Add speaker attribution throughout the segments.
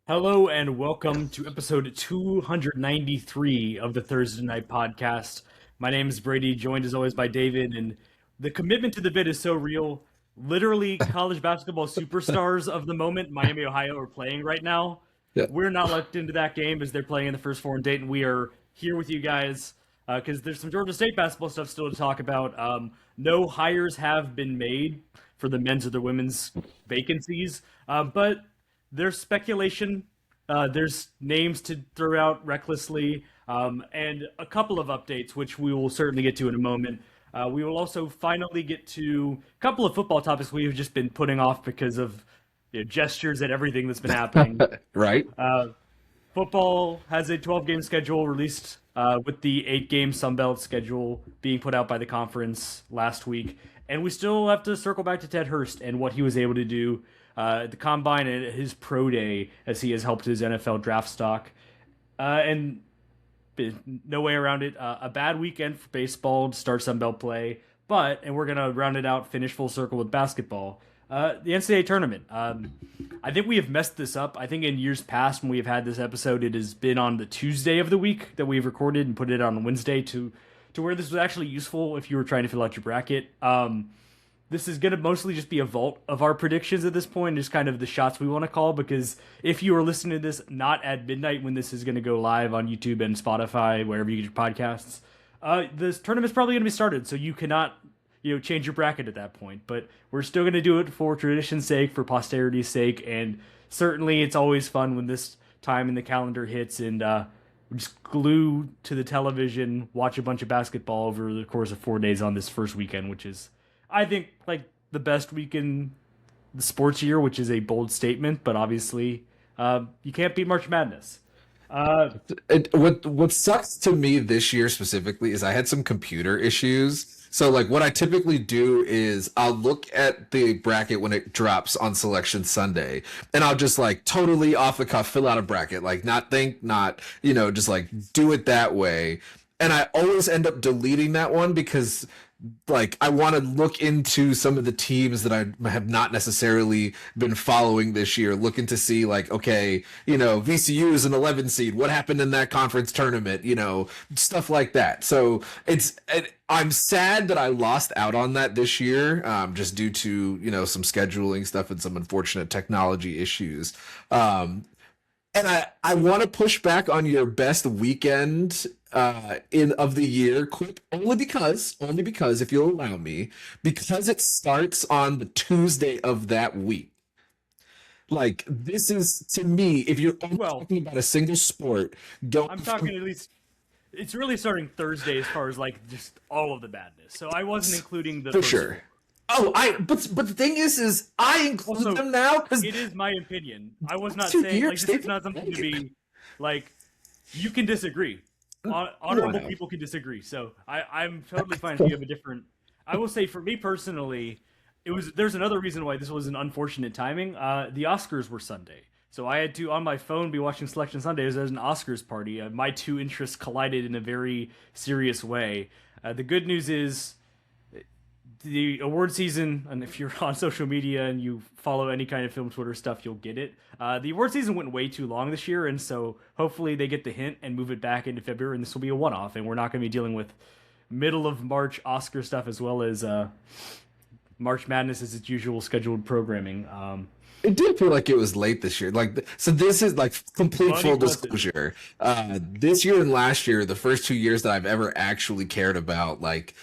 Speaker 1: Hello and welcome to episode 293 of the Thursday Night Podcast. My name is Brady, joined as always by David, and the commitment to the bit is so real. Literally, college basketball superstars of the moment, Miami, Ohio, are playing right now.
Speaker 2: Yeah.
Speaker 1: We're not locked into that game as they're playing in the first four in Dayton. We are here with you guys because there's some Georgia State basketball stuff still to talk about. No hires have been made for the men's or the women's vacancies, but there's speculation. There's names to throw out recklessly, and a couple of updates, which we will certainly get to in a moment. We will also finally get to a couple of football topics we've just been putting off because of gestures and everything that's been happening.
Speaker 2: Right?
Speaker 1: Football has a 12-game schedule released with the 8-game Sunbelt schedule being put out by the conference last week. And we still have to circle back to Ted Hurst and what he was able to do at the Combine and his pro day as he has helped his NFL draft stock. And no way around it. A bad weekend for baseball to start Sunbelt play. And we're going to round it out, finish full circle with basketball. The NCAA Tournament. I think we have messed this up. I think in years past when we've had this episode, it has been on the Tuesday of the week that we've recorded and put it on Wednesday to where this was actually useful if you were trying to fill out your bracket. This is going to mostly just be a vault of our predictions at this point, just kind of the shots we want to call, because if you are listening to this not at midnight when this is going to go live on YouTube and Spotify, wherever you get your podcasts, this tournament's probably going to be started, so you cannot change your bracket at that point. But we're still going to do it for tradition's sake, for posterity's sake, and certainly it's always fun when this time in the calendar hits and just glue to the television, watch a bunch of basketball over the course of 4 days on this first weekend, which is, I think, like the best week in the sports year, which is a bold statement, but obviously you can't beat March Madness.
Speaker 2: What sucks to me this year specifically is I had some computer issues. So like what I typically do is I'll look at the bracket when it drops on Selection Sunday, and I'll just like totally off the cuff fill out a bracket, like not think, not, just like do it that way. And I always end up deleting that one because like I want to look into some of the teams that I have not necessarily been following this year, looking to see like, okay, VCU is an 11 seed. What happened in that conference tournament? Stuff like that. So I'm sad that I lost out on that this year, just due to, some scheduling stuff and some unfortunate technology issues. And I want to push back on your best weekend of the year quip only because if you'll allow me, because it starts on the Tuesday of that week. Like this is, to me, if you're only talking about a single sport,
Speaker 1: I'm talking at least. It's really starting Thursday as far as like just all of the badness. So I wasn't including the
Speaker 2: for sure. Oh, but the thing is I include also, them now because
Speaker 1: it is my opinion. I was not saying like this is not something to be like. You can disagree. Honorable people can disagree. So I'm totally fine if you have a different. I will say for me personally, there's another reason why this was an unfortunate timing. The Oscars were Sunday, so I had to on my phone be watching Selection Sunday as there's an Oscars party. My two interests collided in a very serious way. The good news is the award season, and if you're on social media and you follow any kind of film Twitter stuff, you'll get it. The award season went way too long this year, and so hopefully they get the hint and move it back into February, and this will be a one-off, and we're not going to be dealing with middle of March Oscar stuff as well as March Madness as its usual scheduled programming.
Speaker 2: It did feel like it was late this year. So this is like complete full disclosure. This year and last year, the first 2 years that I've ever actually cared about, like,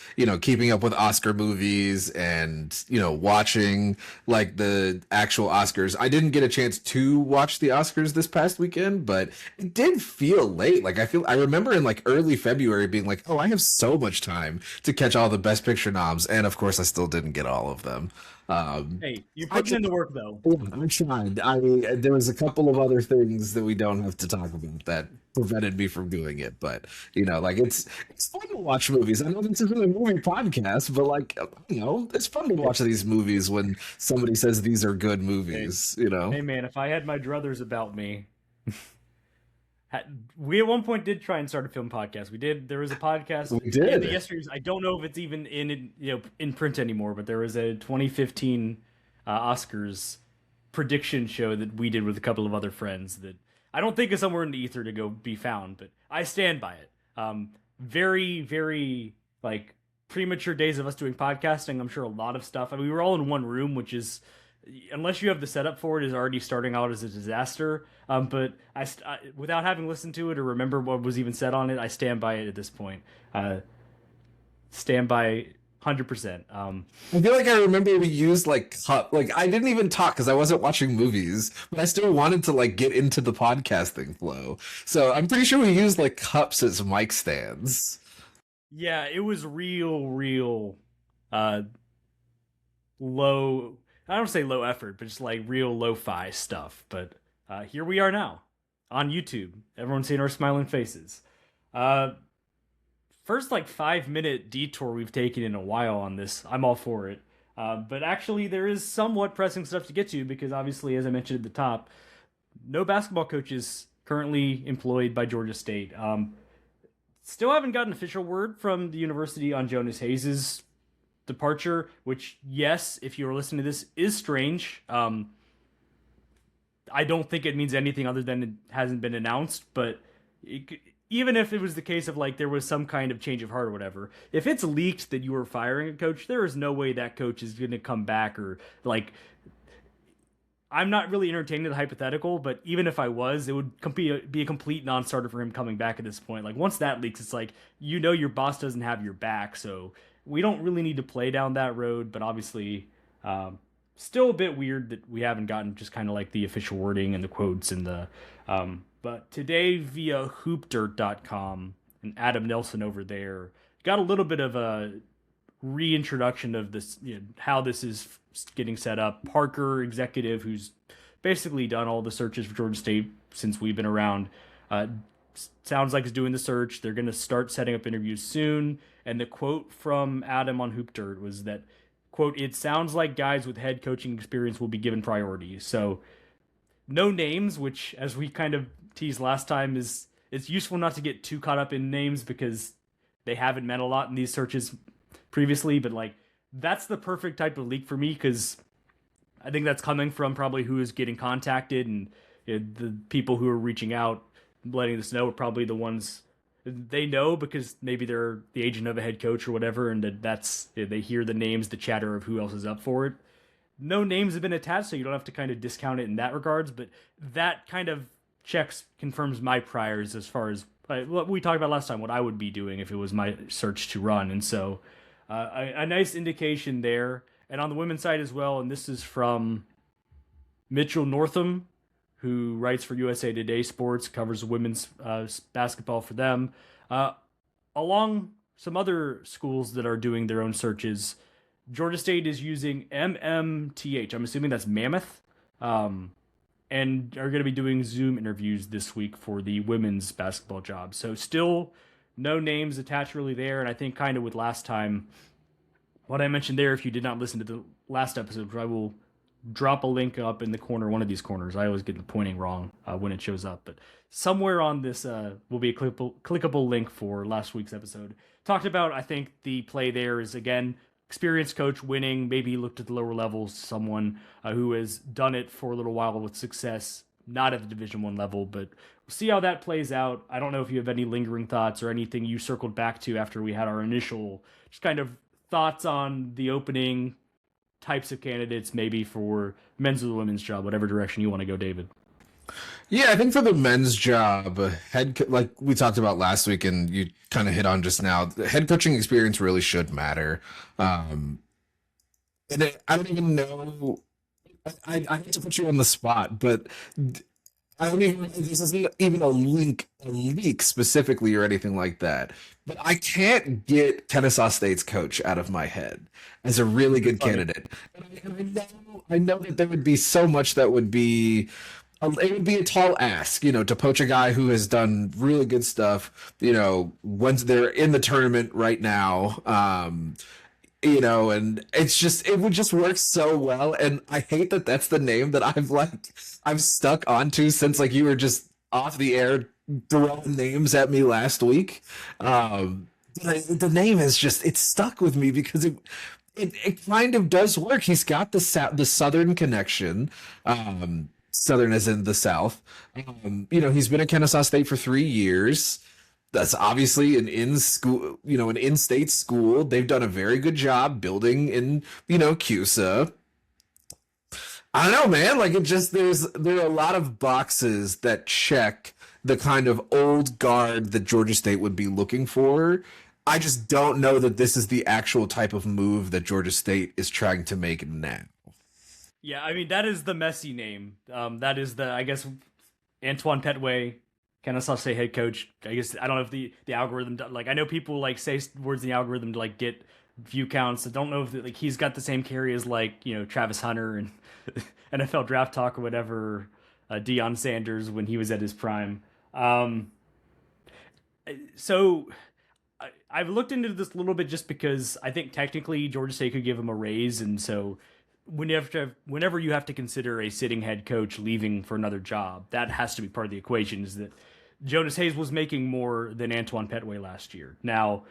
Speaker 2: keeping up with Oscar movies and, watching like the actual Oscars. I didn't get a chance to watch the Oscars this past weekend, but it did feel late. Like I remember in like early February being like, oh, I have so much time to catch all the Best Picture noms. And of course I still didn't get all of them.
Speaker 1: Hey, you put in the work though.
Speaker 2: I tried. There was a couple of other things that we don't have to talk about that prevented me from doing it. But it's fun to watch movies. I know this isn't a movie podcast, but it's fun to watch these movies when somebody says these are good movies.
Speaker 1: Hey man, if I had my druthers about me. We at one point did try and start a film podcast. We did. There was a podcast.
Speaker 2: We did.
Speaker 1: In the yesteryears. I don't know if it's even in print anymore, but there was a 2015 Oscars prediction show that we did with a couple of other friends that I don't think is somewhere in the ether to go be found, but I stand by it. Very, very like premature days of us doing podcasting. I'm sure a lot of stuff. I mean, we were all in one room, which is, unless you have the setup for it, is already starting out as a disaster. But without having listened to it or remember what was even said on it, I stand by it at this point. Stand by 100%.
Speaker 2: I feel like I remember we used like I didn't even talk because I wasn't watching movies, but I still wanted to like get into the podcasting flow. So I'm pretty sure we used like cups as mic stands.
Speaker 1: Yeah, it was real low. I don't say low effort, but just like real lo-fi stuff. But here we are now on YouTube. Everyone's seeing our smiling faces. First like 5-minute detour we've taken in a while on this. I'm all for it. But actually there is somewhat pressing stuff to get to because obviously, as I mentioned at the top, no basketball coaches currently employed by Georgia State. Still haven't gotten official word from the university on Jonas Hayes' departure, which, yes, if you were listening to this, is strange. I don't think it means anything other than it hasn't been announced, but even if it was the case of like there was some kind of change of heart or whatever, if it's leaked that you were firing a coach, there is no way that coach is going to come back or like. I'm not really entertaining the hypothetical, but even if I was, it would be a complete non-starter for him coming back at this point. Like once that leaks, it's like, you know, your boss doesn't have your back, so we don't really need to play down that road. But obviously, still a bit weird that we haven't gotten just kind of like the official wording and the quotes and the. But today via hoopdirt.com and Adam Nelson over there got a little bit of a reintroduction of this, you know, how this is getting set up. Parker, executive, who's basically done all the searches for Georgia State since we've been around, sounds like is doing the search. They're going to start setting up interviews soon. And the quote from Adam on Hoop Dirt was that, quote, "It sounds like guys with head coaching experience will be given priority." So no names, which, as we kind of teased last time, is it's useful not to get too caught up in names because they haven't meant a lot in these searches previously, but like that's the perfect type of leak for me because I think that's coming from probably who is getting contacted, and you know, the people who are reaching out letting us know are probably the ones they know because maybe they're the agent of a head coach or whatever, and that's you know, they hear the names, the chatter of who else is up for it. No names have been attached, so you don't have to kind of discount it in that regards, but that kind of confirms my priors as far as what we talked about last time, what I would be doing if it was my search to run. And so a nice indication there. And on the women's side as well, and this is from Mitchell Northam, who writes for USA Today Sports, covers women's basketball for them, along some other schools that are doing their own searches. Georgia State is using MMTH. I'm assuming that's Mammoth, and are going to be doing Zoom interviews this week for the women's basketball job. So still no names attached really there. And I think kind of with last time, what I mentioned there, if you did not listen to the last episode, I will drop a link up in the corner, one of these corners. I always get the pointing wrong when it shows up. But somewhere on this will be a clickable link for last week's episode. Talked about, I think, the play there is, again, experienced coach winning, maybe looked at the lower levels, someone who has done it for a little while with success, not at the Division I level, but we'll see how that plays out. I don't know if you have any lingering thoughts or anything you circled back to after we had our initial just kind of thoughts on the opening, types of candidates maybe for men's or the women's job, whatever direction you want to go, David.
Speaker 2: Yeah, I think for the men's job, like we talked about last week and you kind of hit on just now, the head coaching experience really should matter. And I don't even know, I hate to put you on the spot, but I don't even, this isn't even a leak specifically or anything like that. But I can't get Kennesaw State's coach out of my head as a really good candidate. And I know that there would be so much that would be, it would be a tall ask, you know, to poach a guy who has done really good stuff, you know, once they're in the tournament right now, you know, and it would just work so well. And I hate that that's the name that I've stuck onto since like you were just off the air throwing names at me last week. The name is just, it's stuck with me because It kind of does work. He's got the southern connection, southern as in the South. He's been at Kennesaw State for 3 years. That's obviously an in school, an in-state school. They've done a very good job building in, CUSA. I don't know, man. Like there are a lot of boxes that check the kind of old guard that Georgia State would be looking for. I just don't know that this is the actual type of move that Georgia State is trying to make now.
Speaker 1: Yeah, I mean, that is the messy name. That is I guess, Antoine Petway, Kennesaw State head coach. I guess, I don't know if the algorithm, like, I know people, like, say words in the algorithm to, like, get view counts. I don't know if, like, he's got the same carry as, like, Travis Hunter and NFL Draft Talk or whatever, Deion Sanders when he was at his prime. So I've looked into this a little bit just because I think technically Georgia State could give him a raise, and so whenever you have to consider a sitting head coach leaving for another job, that has to be part of the equation, is that Jonas Hayes was making more than Antoine Petway last year. Now,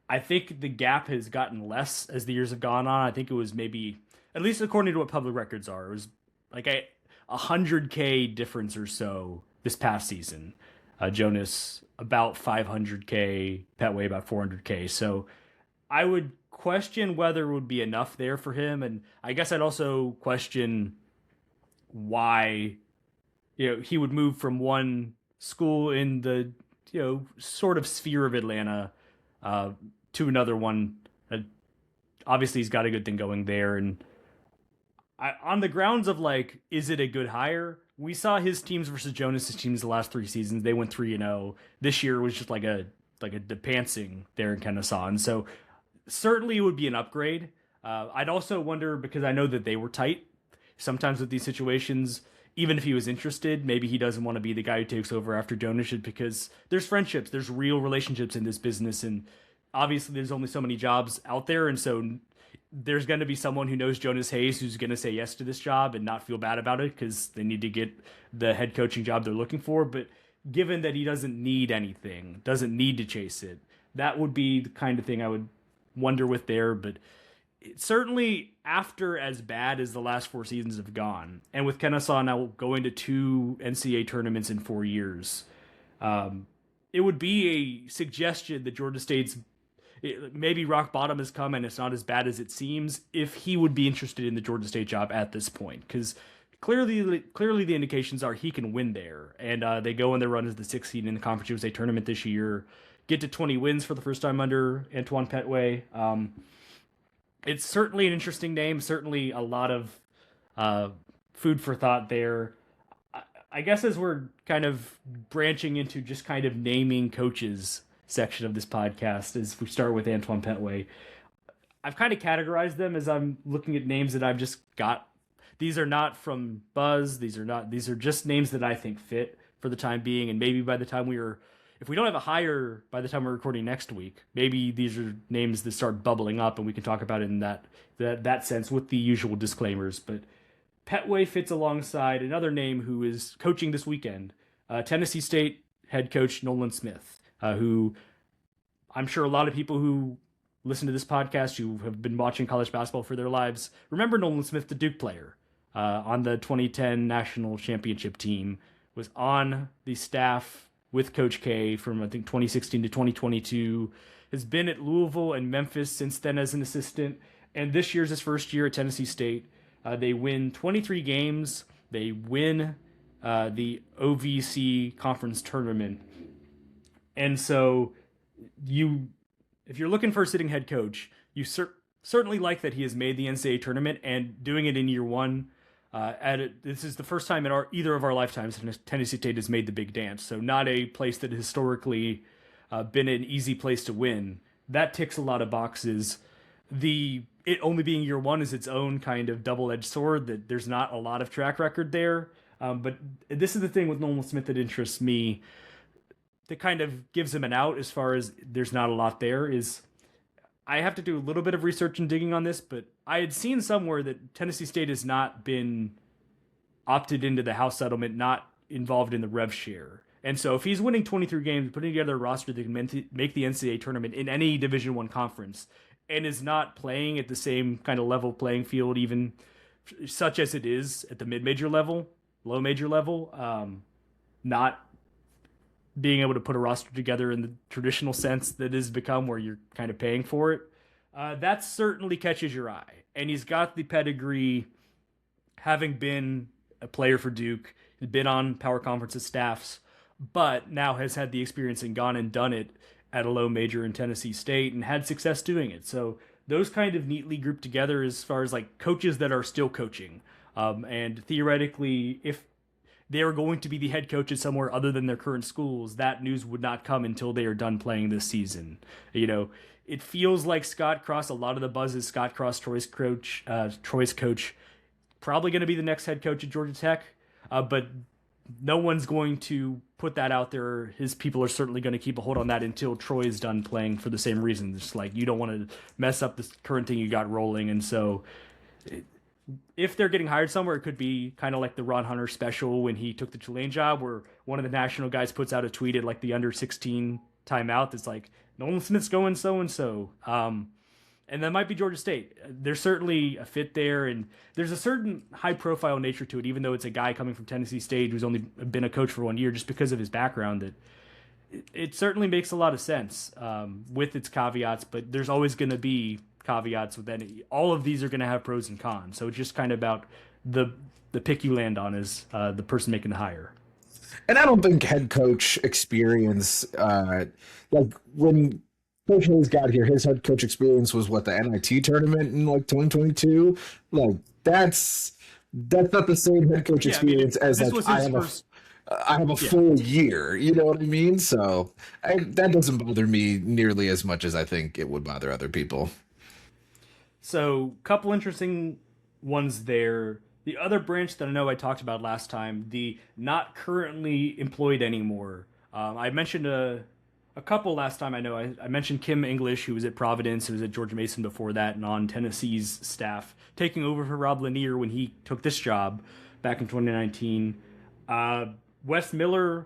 Speaker 1: I think the gap has gotten less as the years have gone on. I think it was maybe, at least according to what public records are, it was like a 100K difference or so this past season. Jonas about 500K, Petway about 400K. So I would question whether it would be enough there for him, and I guess I'd also question why he would move from one school in the sort of sphere of Atlanta to another one. Obviously he's got a good thing going there, and on the grounds of, like, is it a good hire? We saw his teams versus Jonas's teams the last 3 seasons. They went 3-0. This year was just like a depancing there in Kennesaw, and so certainly it would be an upgrade. I'd also wonder, because I know that they were tight sometimes with these situations, even if he was interested, maybe he doesn't want to be the guy who takes over after Jonas, because there's friendships, there's real relationships in this business, and obviously there's only so many jobs out there, and so there's going to be someone who knows Jonas Hayes who's going to say yes to this job and not feel bad about it because they need to get the head coaching job they're looking for. But given that he doesn't need anything, doesn't need to chase it, that would be the kind of thing I would wonder with there. But certainly after as bad as the last 4 seasons have gone, and with Kennesaw now going to 2 NCAA tournaments in 4 years, it would be a suggestion that Georgia State's maybe rock bottom has come and it's not as bad as it seems, if he would be interested in the Georgia State job at this point. Because clearly the indications are he can win there. And they go on their run as the 6th seed in the Conference USA tournament this year, get to 20 wins for the first time under Antoine Petway. It's certainly an interesting name, certainly a lot of food for thought there. I guess as we're kind of branching into just kind of naming coaches section of this podcast, as we start with Antoine Petway, I've kind of categorized them as I'm looking at names that I've just got. These are not from Buzz. These are just names that I think fit for the time being. And maybe by the time if we don't have a hire by the time we're recording next week, maybe these are names that start bubbling up and we can talk about it in that sense with the usual disclaimers. But Petway fits alongside another name who is coaching this weekend, Tennessee State head coach Nolan Smith, who I'm sure a lot of people who listen to this podcast, who have been watching college basketball for their lives, remember Nolan Smith, the Duke player, on the 2010 national championship team, was on the staff with Coach K from, I think, 2016 to 2022, has been at Louisville and Memphis since then as an assistant, and this year's his first year at Tennessee State. They win 23 games. They win the OVC conference tournament. And so if you're looking for a sitting head coach, you certainly like that he has made the NCAA tournament, and doing it in year one. This is the first time in either of our lifetimes Tennessee State has made the big dance. So not a place that has historically been an easy place to win. That ticks a lot of boxes. It only being year one is its own kind of double-edged sword, that there's not a lot of track record there. But this is the thing with Nolan Smith that interests me, that kind of gives him an out as far as there's not a lot there, is I have to do a little bit of research and digging on this, but I had seen somewhere that Tennessee State has not been opted into the House settlement, not involved in the rev share. And so if he's winning 23 games, putting together a roster that can make the NCAA tournament in any Division I conference, and is not playing at the same kind of level playing field, even such as it is at the mid-major level, low major level, not being able to put a roster together in the traditional sense that has become where you're kind of paying for it, that certainly catches your eye. And he's got the pedigree, having been a player for Duke, he's been on power conferences staffs, but now has had the experience and gone and done it at a low major in Tennessee State and had success doing it. So those kind of neatly grouped together as far as like coaches that are still coaching. And theoretically, if they are going to be the head coaches somewhere other than their current schools, that news would not come until they are done playing this season. You know, it feels like Scott Cross, a lot of the buzz is Scott Cross, Troy's coach, probably going to be the next head coach at Georgia Tech. But no one's going to put that out there. His people are certainly going to keep a hold on that until Troy is done playing for the same reason. It's like, you don't want to mess up the current thing you got rolling. And so if they're getting hired somewhere, it could be kind of like the Ron Hunter special when he took the Tulane job, where one of the national guys puts out a tweet at like the under 16 timeout that's like, Nolan Smith's going so-and-so. And that might be Georgia State. There's certainly a fit there, and there's a certain high-profile nature to it, even though it's a guy coming from Tennessee State who's only been a coach for 1 year, just because of his background. That it certainly makes a lot of sense with its caveats, but there's always going to be caveats with any. All of these are going to have pros and cons, so it's just kind of about the pick you land on is the person making the hire.
Speaker 2: And I don't think head coach experience, like when Coach Hayes got here, his head coach experience was what, the NIT tournament in like 2022. Like that's not the same head coach experience as like I have a full year. You know what I mean? So that doesn't bother me nearly as much as I think it would bother other people.
Speaker 1: So, couple interesting ones there. The other branch that I know I talked about last time, the not currently employed anymore. I mentioned a couple last time. I know I mentioned Kim English, who was at Providence, who was at George Mason before that, and on Tennessee's staff, taking over for Rob Lanier when he took this job back in 2019. Wes Miller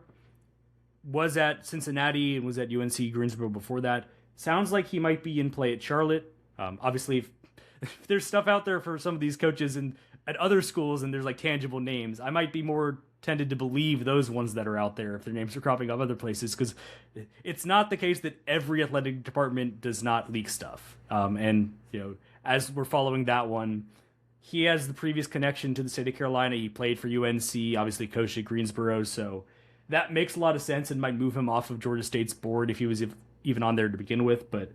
Speaker 1: was at Cincinnati and was at UNC Greensboro before that. Sounds like he might be in play at Charlotte. Obviously, if there's stuff out there for some of these coaches and at other schools and there's like tangible names, I might be more tended to believe those ones that are out there if their names are cropping up other places, because it's not the case that every athletic department does not leak stuff. And you know, as we're following that one, he has the previous connection to the state of Carolina. He played for UNC, obviously coached at Greensboro, so that makes a lot of sense and might move him off of Georgia State's board if he was even on there to begin with. But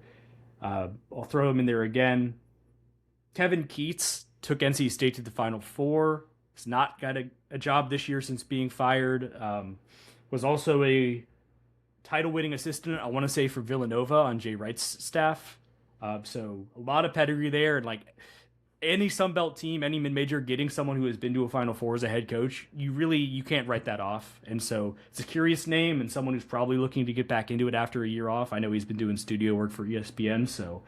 Speaker 1: I'll throw him in there again. Kevin Keats took NC State to the Final Four. He's not got a job this year since being fired. Was also a title-winning assistant, I want to say, for Villanova on Jay Wright's staff. So a lot of pedigree there. And like any Sun Belt team, any mid-major, getting someone who has been to a Final Four as a head coach, you can't write that off. And so it's a curious name and someone who's probably looking to get back into it after a year off. I know he's been doing studio work for ESPN, so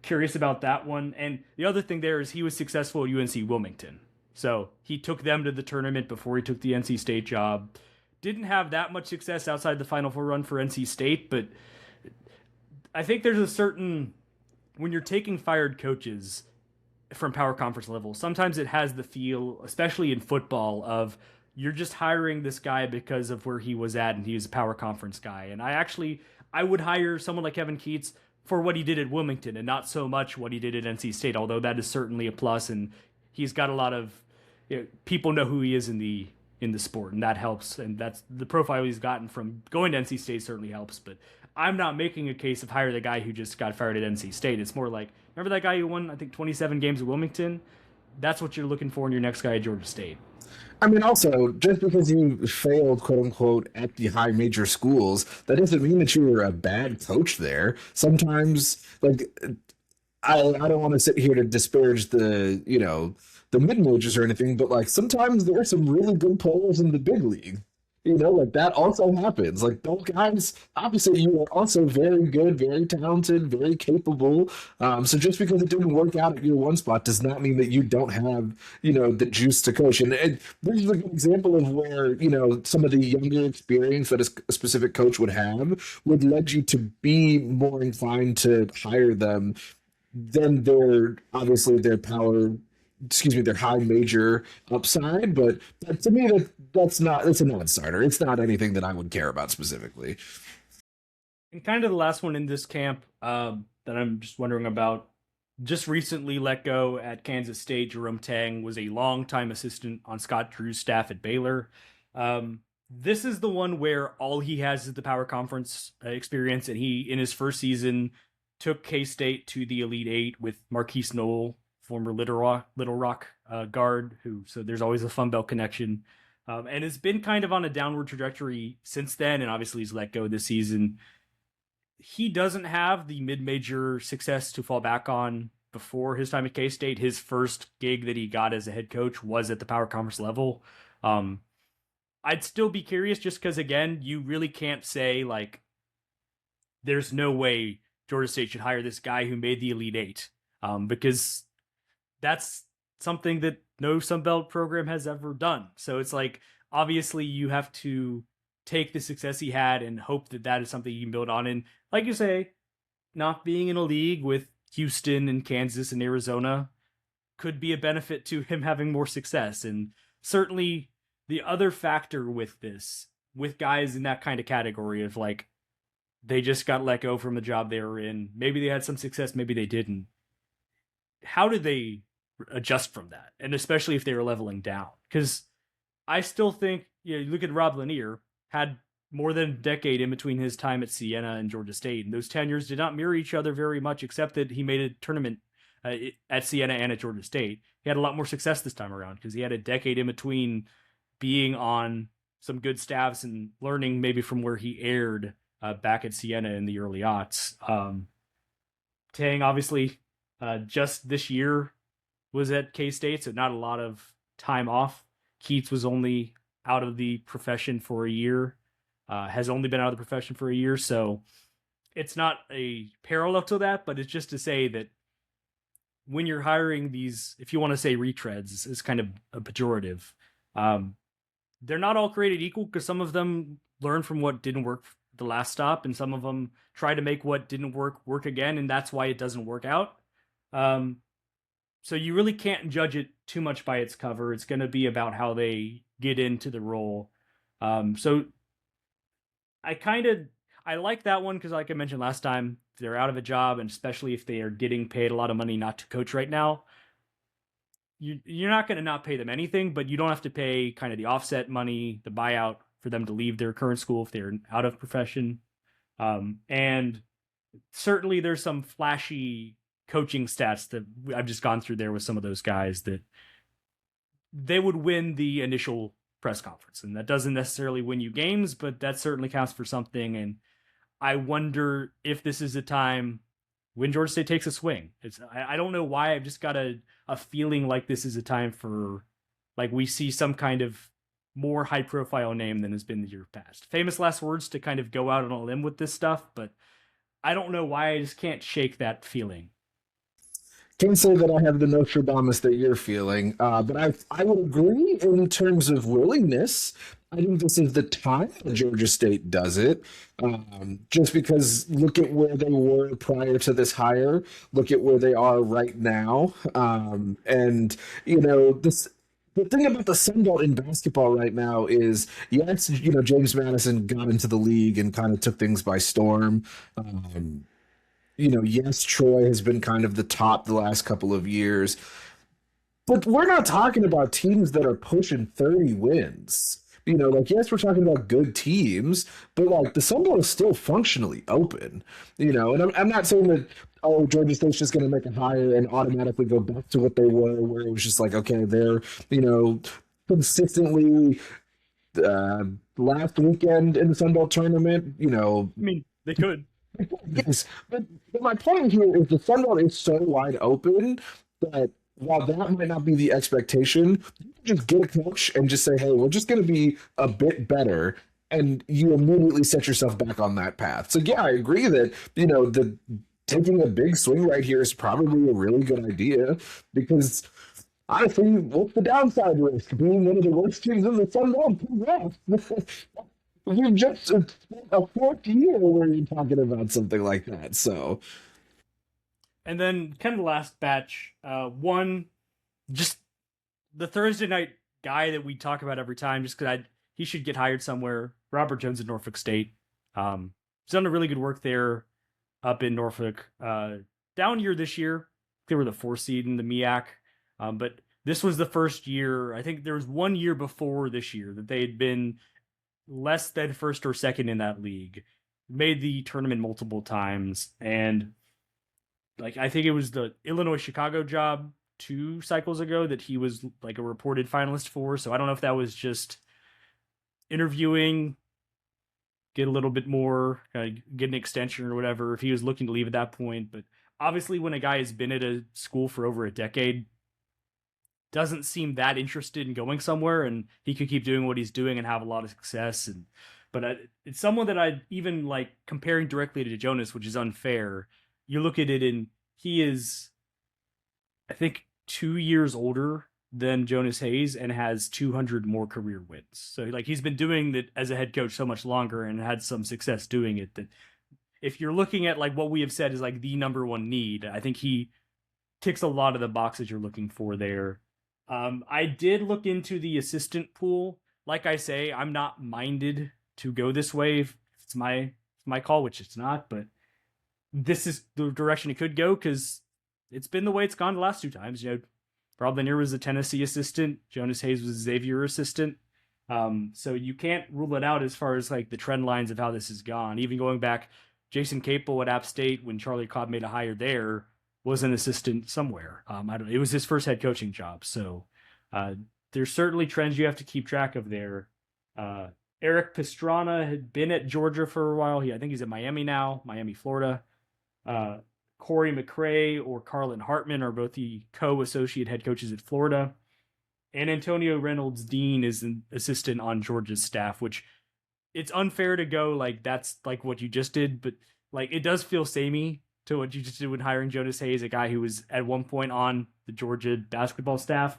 Speaker 1: curious about that one. And the other thing there is he was successful at UNC Wilmington. So he took them to the tournament before he took the NC State job. Didn't have that much success outside the Final Four run for NC State, but I think there's a certain, when you're taking fired coaches from power conference level, sometimes it has the feel, especially in football, of you're just hiring this guy because of where he was at and he was a power conference guy. And I would hire someone like Kevin Keats for what he did at Wilmington and not so much what he did at NC State, although that is certainly a plus, and he's got a lot of, people know who he is in the sport, and that helps, and that's the profile he's gotten from going to NC State certainly helps. But I'm not making a case of hire the guy who just got fired at NC State. It's more like, remember that guy who won, I think, 27 games at Wilmington? That's what you're looking for in your next guy at Georgia State.
Speaker 2: I mean, also, just because you failed, quote unquote, at the high major schools, that doesn't mean that you were a bad coach there. Sometimes, like, I don't want to sit here to disparage the mid majors or anything, but like sometimes there are some really good players in the big league. Like that also happens. Like those guys, obviously, you are also very good, very talented, very capable. So just because it didn't work out at your one spot does not mean that you don't have, the juice to coach. And this is a good example of where, some of the younger experience that a specific coach would have would lead you to be more inclined to hire them then they're obviously their high major upside. But to me, that's a non-starter. It's not anything that I would care about specifically.
Speaker 1: And kind of the last one in this camp that I'm just wondering about, just recently let go at Kansas State, Jerome Tang was a longtime assistant on Scott Drew's staff at Baylor. This is the one where all he has is the power conference experience, and he, in his first season, took K-State to the Elite Eight with Marquise Noel, former Little Rock guard, so there's always a Fun Belt connection. And it's been kind of on a downward trajectory since then, and obviously he's let go this season. He doesn't have the mid-major success to fall back on before his time at K-State. His first gig that he got as a head coach was at the power conference level. I'd still be curious just because, again, you really can't say, like, there's no way Georgia State should hire this guy who made the Elite Eight, because that's something that no Sun Belt program has ever done. So it's like, obviously you have to take the success he had and hope that that is something you can build on. And like you say, not being in a league with Houston and Kansas and Arizona could be a benefit to him having more success. And certainly the other factor with this, with guys in that kind of category of like, they just got let go from the job they were in. Maybe they had some success, maybe they didn't. How did they adjust from that? And especially if they were leveling down. Because I still think, you look at Rob Lanier, had more than a decade in between his time at Siena and Georgia State. And those tenures did not mirror each other very much, except that he made a tournament at Siena and at Georgia State. He had a lot more success this time around because he had a decade in between being on some good staffs and learning maybe from where he aired back at Siena in the early aughts. Tang, obviously, just this year was at K-State, so not a lot of time off. Keats was only out of the profession for a year, has only been out of the profession for a year, so it's not a parallel to that, but it's just to say that when you're hiring these, if you want to say retreads, it's kind of a pejorative. They're not all created equal because some of them learn from what didn't work the last stop, and some of them try to make what didn't work again, and that's why it doesn't work out. So you really can't judge it too much by its cover. It's going to be about how they get into the role. So I like that one because, like I mentioned last time, if they're out of a job, and especially if they are getting paid a lot of money not to coach right now, you're not going to not pay them anything, but you don't have to pay kind of the offset money, the buyout for them to leave their current school if they're out of profession. And certainly there's some flashy coaching stats that I've just gone through there with some of those guys that they would win the initial press conference. And that doesn't necessarily win you games, but that certainly counts for something. And I wonder if this is a time when Georgia State takes a swing. I don't know why. I've just got a feeling like this is a time for, like, we see some kind of more high profile name than has been the year past. Famous last words to kind of go out on a limb with this stuff, but I don't know why. I just can't shake that feeling.
Speaker 2: Can't say that I have the Nostradamus that you're feeling, but I would agree in terms of willingness. I think this is the time that Georgia State does it, just because look at where they were prior to this hire, look at where they are right now, and this. The thing about the Sun Belt in basketball right now is, yes, James Madison got into the league and kind of took things by storm. Yes, Troy has been kind of the top the last couple of years, but we're not talking about teams that are pushing 30 wins. Yes, we're talking about good teams, but like the Sun Belt is still functionally open, and I'm not saying that, oh, Georgia State's just going to make a hire and automatically go back to what they were, where it was just like, okay, they're, consistently last weekend in the Sun Belt tournament,
Speaker 1: I mean, they could.
Speaker 2: Yes, but my point here is the Sun Belt is so wide open that while that might not be the expectation, you can just get a coach and just say, hey, we're just going to be a bit better. And you immediately set yourself back on that path. So, yeah, I agree that, the taking a big swing right here is probably a really good idea because, honestly, what's the downside risk? Being one of the worst teams in the Sun Belt? You're just a fourth year where you're talking about something like that. So,
Speaker 1: And then kind of the last batch, one, just the Thursday night guy that we talk about every time, just because he should get hired somewhere. Robert Jones at Norfolk State. He's done a really good work there up in Norfolk. Down year this year. They were the 4th seed in the MEAC. But this was the first year. I think there was 1 year before this year that they had been less than first or second in that league. Made the tournament multiple times. And like I think it was the Illinois-Chicago job 2 cycles ago that he was like a reported finalist for. So I don't know if that was just interviewing, get a little bit more, get an extension or whatever, if he was looking to leave at that point. But obviously when a guy has been at a school for over a decade, doesn't seem that interested in going somewhere, and he could keep doing what he's doing and have a lot of success. But it's someone that I even like comparing directly to Jonas, which is unfair. You look at it and he is, I think, 2 years older than Jonas Hayes and has 200 more career wins. So like he's been doing that as a head coach so much longer and had some success doing it, that if you're looking at like what we have said is like the number one need, I think he ticks a lot of the boxes you're looking for there. I did look into the assistant pool. Like I say, I'm not minded to go this way if it's my call, which it's not, but this is the direction it could go because it's been the way it's gone the last 2 times. You know, Rob Lanier was a Tennessee assistant. Jonas Hayes was a Xavier assistant. So you can't rule it out as far as like the trend lines of how this has gone. Even going back, Jason Capel at App State, when Charlie Cobb made a hire there, was an assistant somewhere. It was his first head coaching job. So there's certainly trends you have to keep track of there. Eric Pastrana had been at Georgia for a while. I think he's at Miami now, Miami, Florida. Corey McRae or Carlin Hartman are both the co-associate head coaches at Florida. And Antonio Reynolds Dean is an assistant on Georgia's staff, which it's unfair to go like that's like what you just did, but like it does feel samey to what you just did when hiring Jonas Hayes, a guy who was at one point on the Georgia basketball staff.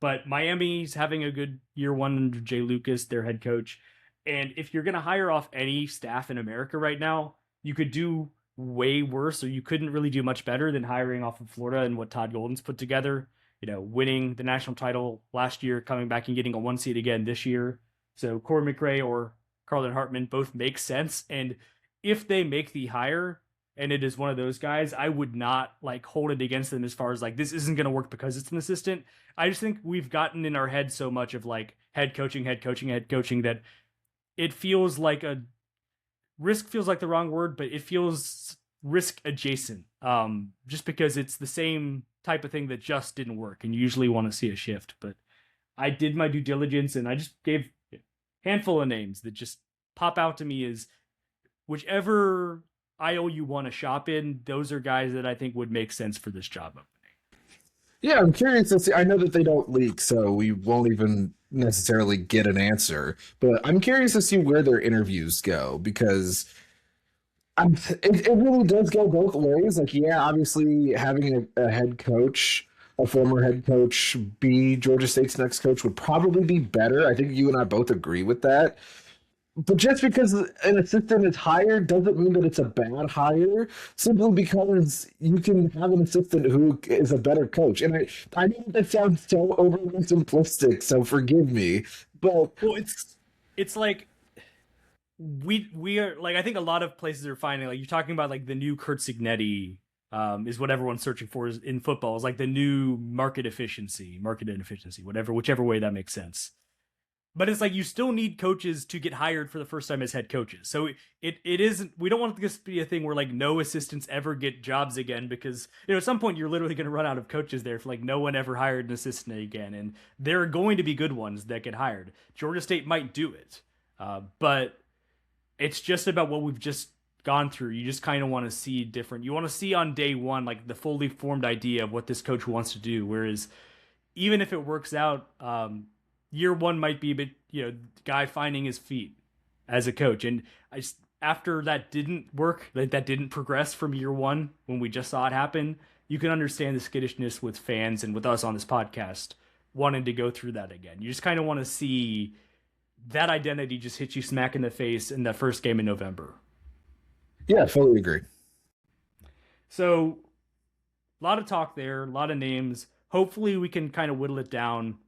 Speaker 1: But Miami's having a good year one under Jay Lucas, their head coach. And if you're going to hire off any staff in America right now, you could do way worse, or you couldn't really do much better than hiring off of Florida and what Todd Golden's put together. You know, winning the national title last year, coming back and getting a 1 seed again this year. So Corey McRae or Carlin Hartman both make sense. And if they make the hire and it is one of those guys, I would not like hold it against them as far as like, this isn't going to work because it's an assistant. I just think we've gotten in our head so much of like head coaching that it feels like risk feels like the wrong word, but it feels risk adjacent. Just because it's the same type of thing that just didn't work, and you usually want to see a shift. But I did my due diligence and I just gave a handful of names that just pop out to me as whichever aisle you want to shop in, those are guys that I think would make sense for this job opening.
Speaker 2: Yeah, I'm curious to see. I know that they don't leak, so we won't even necessarily get an answer. But I'm curious to see where their interviews go because it really does go both ways. Like, yeah, obviously having a head coach, a former head coach, be Georgia State's next coach would probably be better. I think you and I both agree with that. But just because an assistant is hired doesn't mean that it's a bad hire, simply because you can have an assistant who is a better coach. And I know that sounds so overly simplistic, so forgive me. But
Speaker 1: well, it's like we are like, I think a lot of places are finding, like you're talking about like the new Kurt Signetti is what everyone's searching for is in football, is like the new market inefficiency, whichever way that makes sense. But it's like you still need coaches to get hired for the first time as head coaches. So it isn't, we don't want this to be a thing where like no assistants ever get jobs again, because you know at some point you're literally going to run out of coaches there if like no one ever hired an assistant again, and there are going to be good ones that get hired. Georgia State might do it, but it's just about what we've just gone through. You just kind of want to see different. You want to see on day one like the fully formed idea of what this coach wants to do. Whereas even if it works out, year one might be a bit, guy finding his feet as a coach. And after that didn't work, that didn't progress from year one when we just saw it happen, you can understand the skittishness with fans and with us on this podcast wanting to go through that again. You just kind of want to see that identity just hit you smack in the face in that first game in November.
Speaker 2: Yeah, fully agree.
Speaker 1: So a lot of talk there, a lot of names. Hopefully we can kind of whittle it down,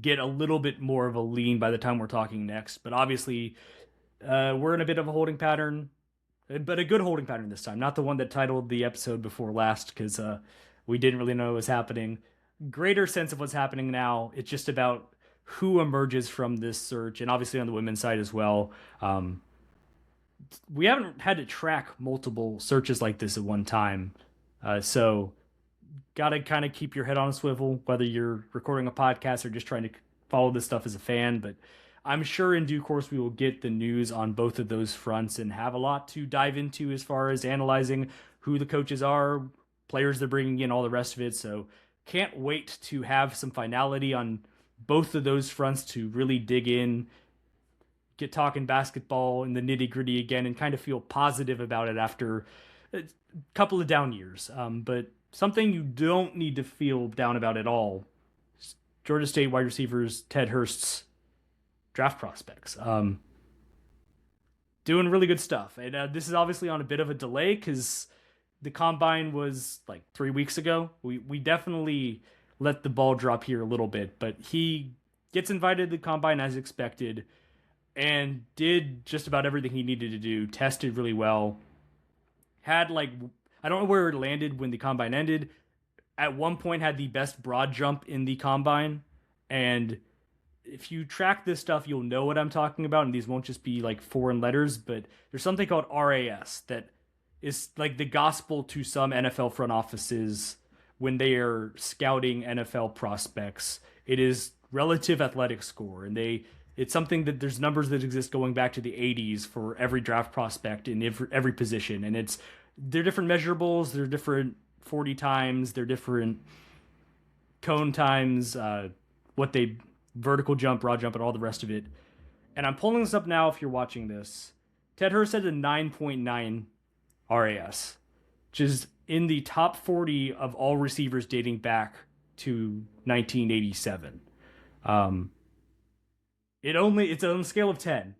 Speaker 1: get a little bit more of a lean by the time we're talking next. But obviously, we're in a bit of a holding pattern, but a good holding pattern this time. Not the one that titled the episode before last, because we didn't really know what was happening. Greater sense of what's happening now. It's just about who emerges from this search, and obviously on the women's side as well. We haven't had to track multiple searches like this at one time. So got to kind of keep your head on a swivel, whether you're recording a podcast or just trying to follow this stuff as a fan. But I'm sure in due course we will get the news on both of those fronts and have a lot to dive into as far as analyzing who the coaches are, players they're bringing in, all the rest of it. So can't wait to have some finality on both of those fronts to really dig in, get talking basketball in the nitty-gritty again, and kind of feel positive about it after a couple of down years. But something you don't need to feel down about at all, Georgia State wide receivers Ted Hurst's draft prospects. Doing really good stuff. And this is obviously on a bit of a delay because the combine was like 3 weeks ago. We definitely let the ball drop here a little bit, but he gets invited to the combine as expected and did just about everything he needed to do, tested really well, had like, I don't know where it landed when the combine ended. At one point had the best broad jump in the combine. And if you track this stuff, you'll know what I'm talking about. And these won't just be like foreign letters, but there's something called RAS that is like the gospel to some NFL front offices when they are scouting NFL prospects. It is relative athletic score. And it's something that there's numbers that exist going back to the 80s for every draft prospect in every position. And they're different measurables. They're different 40 times. They're different cone times, what they vertical jump, broad jump, and all the rest of it. And I'm pulling this up now if you're watching this. Ted Hurst had a 9.9 RAS, which is in the top 40 of all receivers dating back to 1987. It's on a scale of 10,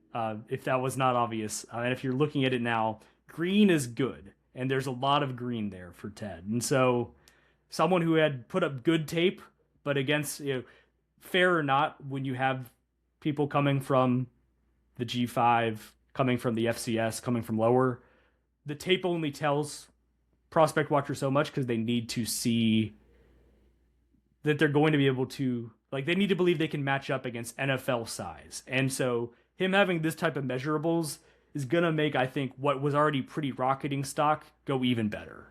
Speaker 1: if that was not obvious. And if you're looking at it now, green is good. And there's a lot of green there for Ted. And so someone who had put up good tape, but against, fair or not, when you have people coming from the G5, coming from the FCS, coming from lower, the tape only tells prospect watchers so much because they need to see that they're going to be able to, like, they need to believe they can match up against NFL size. And so him having this type of measurables is going to make, I think, what was already pretty rocketing stock go even better.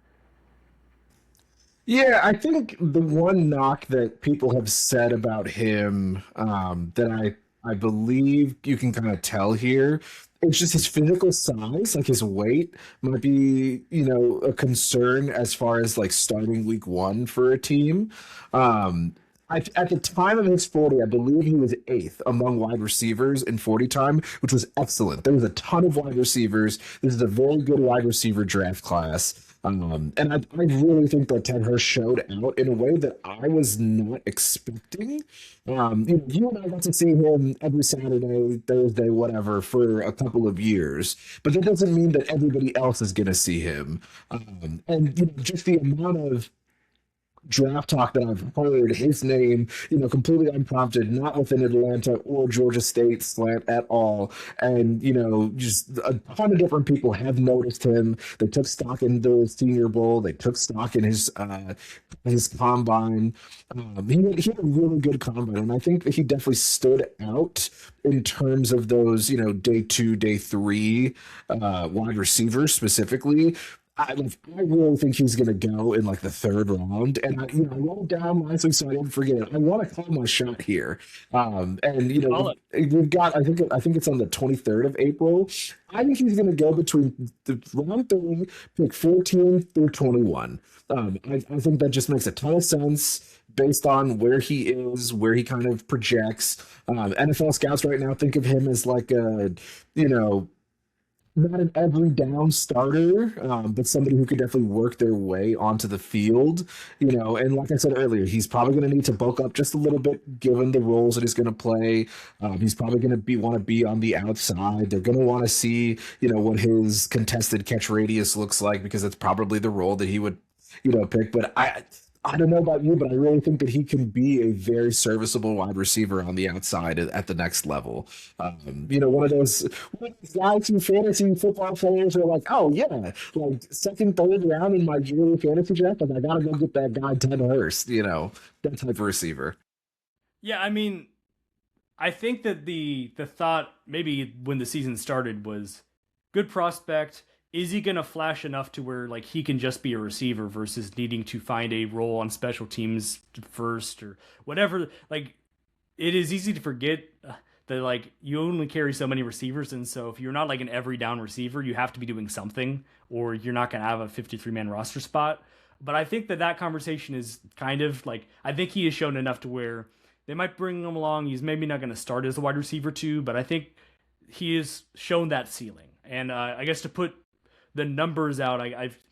Speaker 2: Yeah, I think the one knock that people have said about him that I believe you can kind of tell here, it's just his physical size, like his weight might be, a concern as far as like starting week one for a team. At the time of his 40, I believe he was 8th among wide receivers in 40 time, which was excellent. There was a ton of wide receivers. This is a very good wide receiver draft class. And I really think that Ted Hurst showed out in a way that I was not expecting. You and I got to see him every Saturday, Thursday, whatever, for a couple of years. But that doesn't mean that everybody else is going to see him. And just the amount of draft talk that I've heard, his name, completely unprompted, not within Atlanta or Georgia State slant at all. And, just a ton of different people have noticed him. They took stock in the Senior Bowl. They took stock in his combine. He had a really good combine, and I think that he definitely stood out in terms of those, day 2, day 3 wide receivers specifically. I really think he's going to go in like the 3rd round, and I wrote down last week so I didn't forget it. I want to call my shot here, and we've got I think it's on the 23rd of April. I think he's going to go between the round 3, pick 14 through 21. I think that just makes a ton of sense based on where he is, where he kind of projects. NFL scouts right now think of him as like a not an every down starter, but somebody who could definitely work their way onto the field, and like I said earlier, he's probably going to need to bulk up just a little bit given the roles that he's going to play. He's probably going to want to be on the outside. They're going to want to see, what his contested catch radius looks like, because that's probably the role that he would pick. But I don't know about you, but I really think that he can be a very serviceable wide receiver on the outside at the next level. One of those guys who fantasy football players are like, oh yeah, like second, third round in my yearly fantasy draft, like I gotta go get that guy Ted Hurst, that type of receiver.
Speaker 1: Yeah, I mean, I think that the thought maybe when the season started was good prospect. Is he gonna flash enough to where like he can just be a receiver versus needing to find a role on special teams first or whatever? Like, it is easy to forget that like you only carry so many receivers, and so if you're not like an every down receiver, you have to be doing something, or you're not gonna have a 53-man roster spot. But I think that conversation is kind of like I think he has shown enough to where they might bring him along. He's maybe not going to start as a wide receiver too, but I think he has shown that ceiling. And I guess to put the numbers out,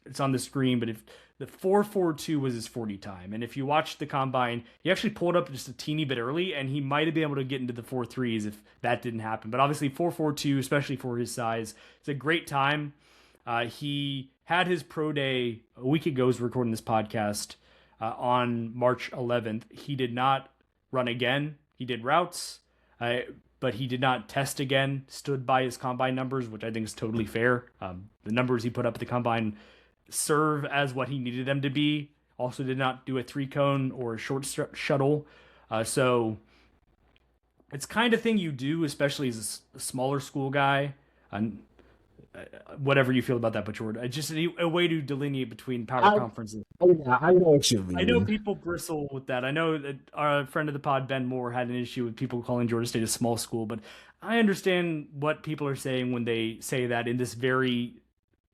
Speaker 1: it's on the screen, but if the 4.42 was his 40 time, and if you watch the combine, he actually pulled up just a teeny bit early, and he might have been able to get into the 4.3s if that didn't happen. But obviously 4.42, especially for his size, it's a great time. He had his pro day a week ago. As recording this podcast on March 11th. He did not run again. He did routes, but he did not test again. Stood by his combine numbers, which I think is totally fair. The numbers he put up at the combine serve as what he needed them to be. Also did not do a 3-cone or a short shuttle. So it's kind of thing you do, especially as a smaller school guy. Whatever you feel about that, but Jordan, it's just a way to delineate between power conferences.
Speaker 2: Yeah, I know what you mean.
Speaker 1: I know people bristle with that. I know that our friend of the pod, Ben Moore, had an issue with people calling Georgia State a small school, but I understand what people are saying when they say that in this very,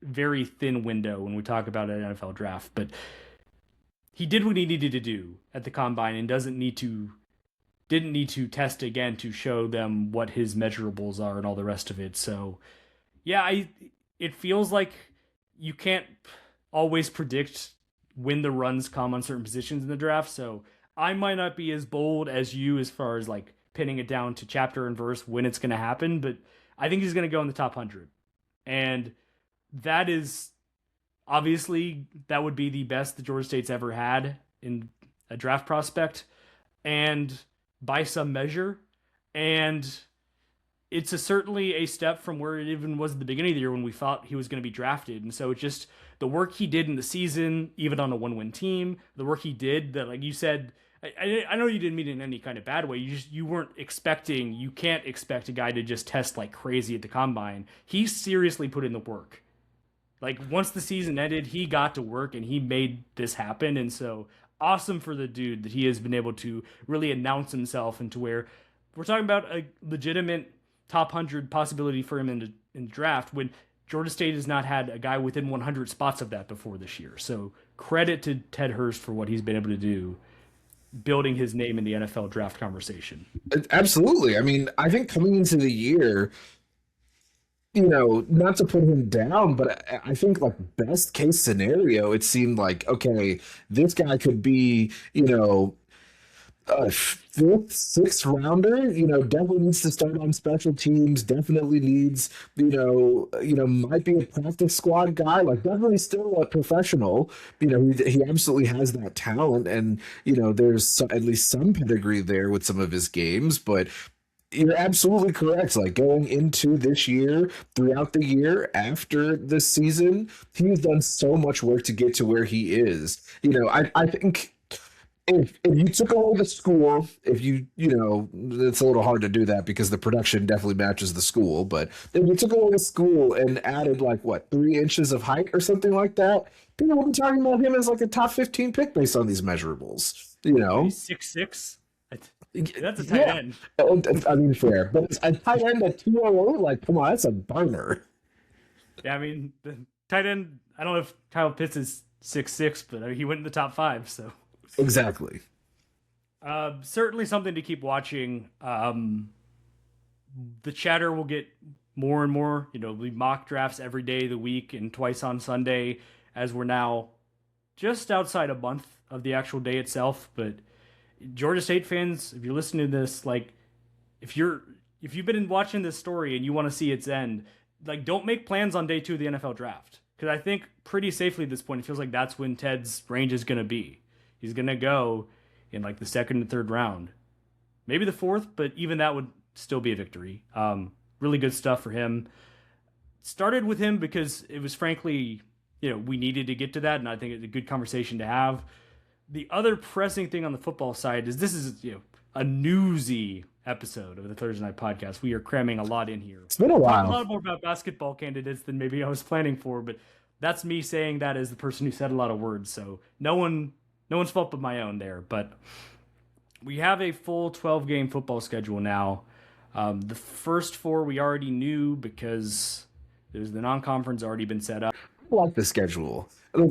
Speaker 1: very thin window when we talk about an NFL draft. But he did what he needed to do at the combine and didn't need to test again to show them what his measurables are and all the rest of it. So yeah, it feels like you can't always predict when the runs come on certain positions in the draft. So I might not be as bold as you as far as like pinning it down to chapter and verse when it's going to happen, but I think he's going to go in the top 100. And that is obviously that would be the best that Georgia State's ever had in a draft prospect, and by some measure. And it's certainly a step from where it even was at the beginning of the year when we thought he was going to be drafted. And so it's just the work he did in the season, even on a 1-win team, the work he did that, like you said, I know you didn't mean it in any kind of bad way. You can't expect a guy to just test like crazy at the combine. He seriously put in the work. Like once the season ended, he got to work and he made this happen. And so awesome for the dude that he has been able to really announce himself into where we're talking about a legitimate top 100 possibility for him in the draft when Georgia State has not had a guy within 100 spots of that before this year. So credit to Ted Hurst for what he's been able to do, building his name in the NFL draft conversation.
Speaker 2: Absolutely. I mean, I think coming into the year, not to put him down, but I think like best case scenario, it seemed like, okay, this guy could be, a fifth, sixth rounder, definitely needs to start on special teams, definitely needs, might be a practice squad guy, like definitely still a professional, he absolutely has that talent. And, there's at least some pedigree there with some of his games, but you're absolutely correct. Like going into this year, throughout the year, after this season, he's done so much work to get to where he is. I think if you took away the school, it's a little hard to do that because the production definitely matches the school. But if you took away the school and added 3 inches of height or something like that, people will be talking about him as like a top 15 pick based on these measurables.
Speaker 1: He's 6'6". That's a tight end.
Speaker 2: I mean, fair, but a tight end at 208, come on, that's a burner.
Speaker 1: Yeah, I mean, the tight end. I don't know if Kyle Pitts is 6'6", but he went in the top 5, so.
Speaker 2: Exactly.
Speaker 1: Certainly something to keep watching. The chatter will get more and more. We mock drafts every day of the week and twice on Sunday, as we're now just outside a month of the actual day itself. But Georgia State fans, if you're listening to this, if you've been watching this story and you want to see its end, don't make plans on day 2 of the NFL draft. Because I think pretty safely at this point, it feels like that's when Ted's range is going to be. He's going to go in like the second and third round, maybe the fourth, but even that would still be a victory. Really good stuff for him. Started with him because it was frankly, we needed to get to that, and I think it's a good conversation to have. The other pressing thing on the football side is this is, a newsy episode of the Thursday Night Podcast. We are cramming a lot in here.
Speaker 2: It's been a while.
Speaker 1: Talk a lot more about basketball candidates than maybe I was planning for, but that's me saying that as the person who said a lot of words. So no one's fault but my own there. But we have a full 12-game football schedule now. The first 4 we already knew because there's the non-conference already been set up.
Speaker 2: I like the schedule.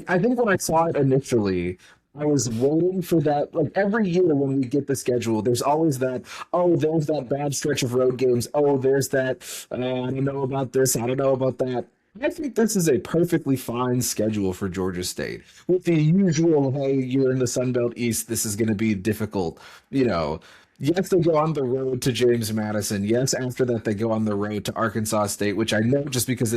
Speaker 2: I think when I saw it initially, I was waiting for that. Like every year when we get the schedule, there's always that, oh, there's that bad stretch of road games. Oh, there's that, I don't know about this. I don't know about that. I think this is a perfectly fine schedule for Georgia State. With the usual, hey, you're in the Sun Belt East, this is going to be difficult. Yes, they go on the road to James Madison. Yes, after that, they go on the road to Arkansas State, which I know just because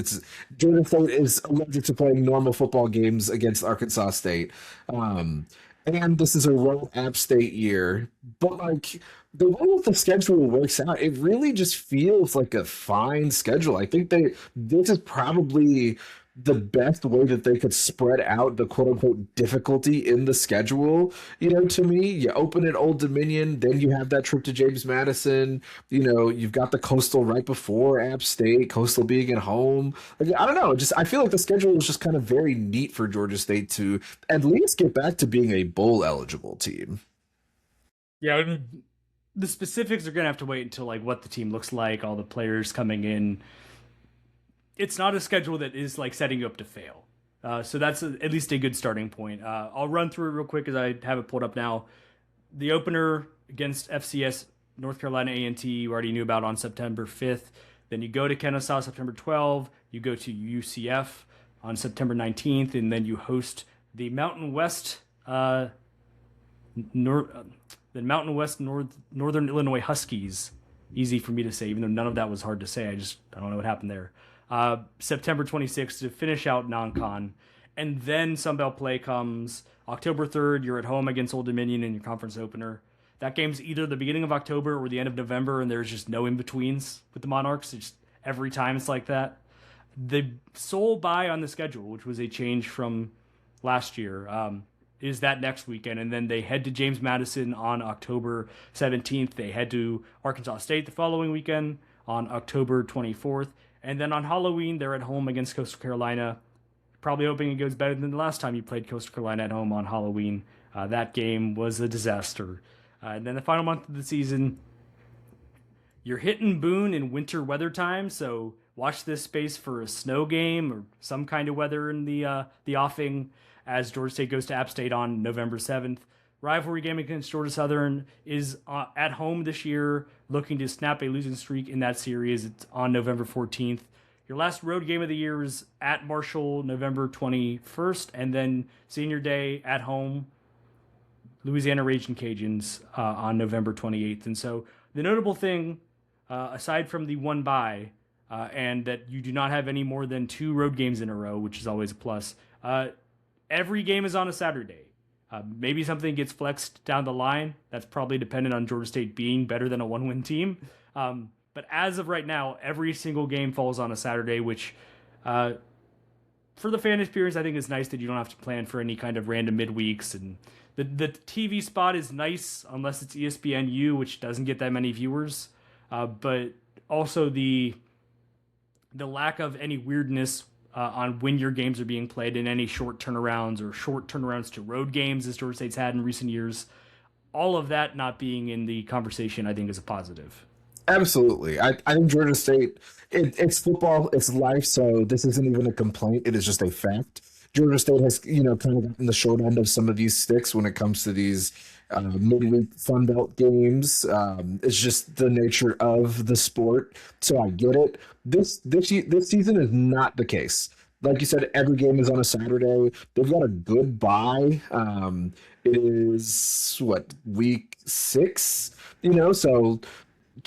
Speaker 2: Georgia State is allergic to playing normal football games against Arkansas State. And this is a road App State year. But, the way that the schedule works out, it really just feels like a fine schedule. I think this is probably the best way that they could spread out the quote-unquote difficulty in the schedule. To me, you open at Old Dominion, then you have that trip to James Madison. You've got the Coastal right before App State, Coastal being at home. I don't know, I feel like the schedule is just kind of very neat for Georgia State to at least get back to being a bowl-eligible team.
Speaker 1: Yeah, the specifics are going to have to wait until what the team looks like, all the players coming in. It's not a schedule that is setting you up to fail. So that's at least a good starting point. I'll run through it real quick as I have it pulled up now. The opener against FCS North Carolina A&T, you already knew about on September 5th. Then you go to Kennesaw September 12th. You go to UCF on September 19th. And then you host the Mountain West Northern Illinois Huskies. Easy for me to say, even though none of that was hard to say. I don't know what happened there. September 26th to finish out non-con. And then Sunbelt play comes October 3rd. You're at home against Old Dominion in your conference opener. That game's either the beginning of October or the end of November, and there's just no in-betweens with the Monarchs. It's just every time it's like that. The sole bye on the schedule, which was a change from last year, is that next weekend. And then they head to James Madison on October 17th. They head to Arkansas State the following weekend on October 24th. And then on Halloween, they're at home against Coastal Carolina. Probably hoping it goes better than the last time you played Coastal Carolina at home on Halloween. That game was a disaster. And then the final month of the season, you're hitting Boone in winter weather time, so watch this space for a snow game or some kind of weather in the offing as Georgia State goes to App State on November 7th. Rivalry game against Georgia Southern is at home this year, looking to snap a losing streak in that series. It's on November 14th. Your last road game of the year is at Marshall, November 21st, and then Senior Day at home, Louisiana Raging Cajuns on November 28th. And so the notable thing, aside from the one bye, and that you do not have any more than 2 road games in a row, which is always a plus, every game is on a Saturday. Maybe something gets flexed down the line. That's probably dependent on Georgia State being better than a 1-win team. But as of right now, every single game falls on a Saturday, which for the fan experience, I think it's nice that you don't have to plan for any kind of random midweeks. And the TV spot is nice unless it's ESPNU, which doesn't get that many viewers. But also the lack of any weirdness on when your games are being played in any short turnarounds or short turnarounds to road games as Georgia State's had in recent years. All of that not being in the conversation, I think, is a positive.
Speaker 2: Absolutely. I think Georgia State, it's football, it's life, so this isn't even a complaint. It is just a fact. Georgia State has, kind of gotten the short end of some of these sticks when it comes to these midweek Sun Belt games. It's just the nature of the sport, so I get it. This season is not the case. Like you said, every game is on a Saturday. They've got a good bye. It is week 6, so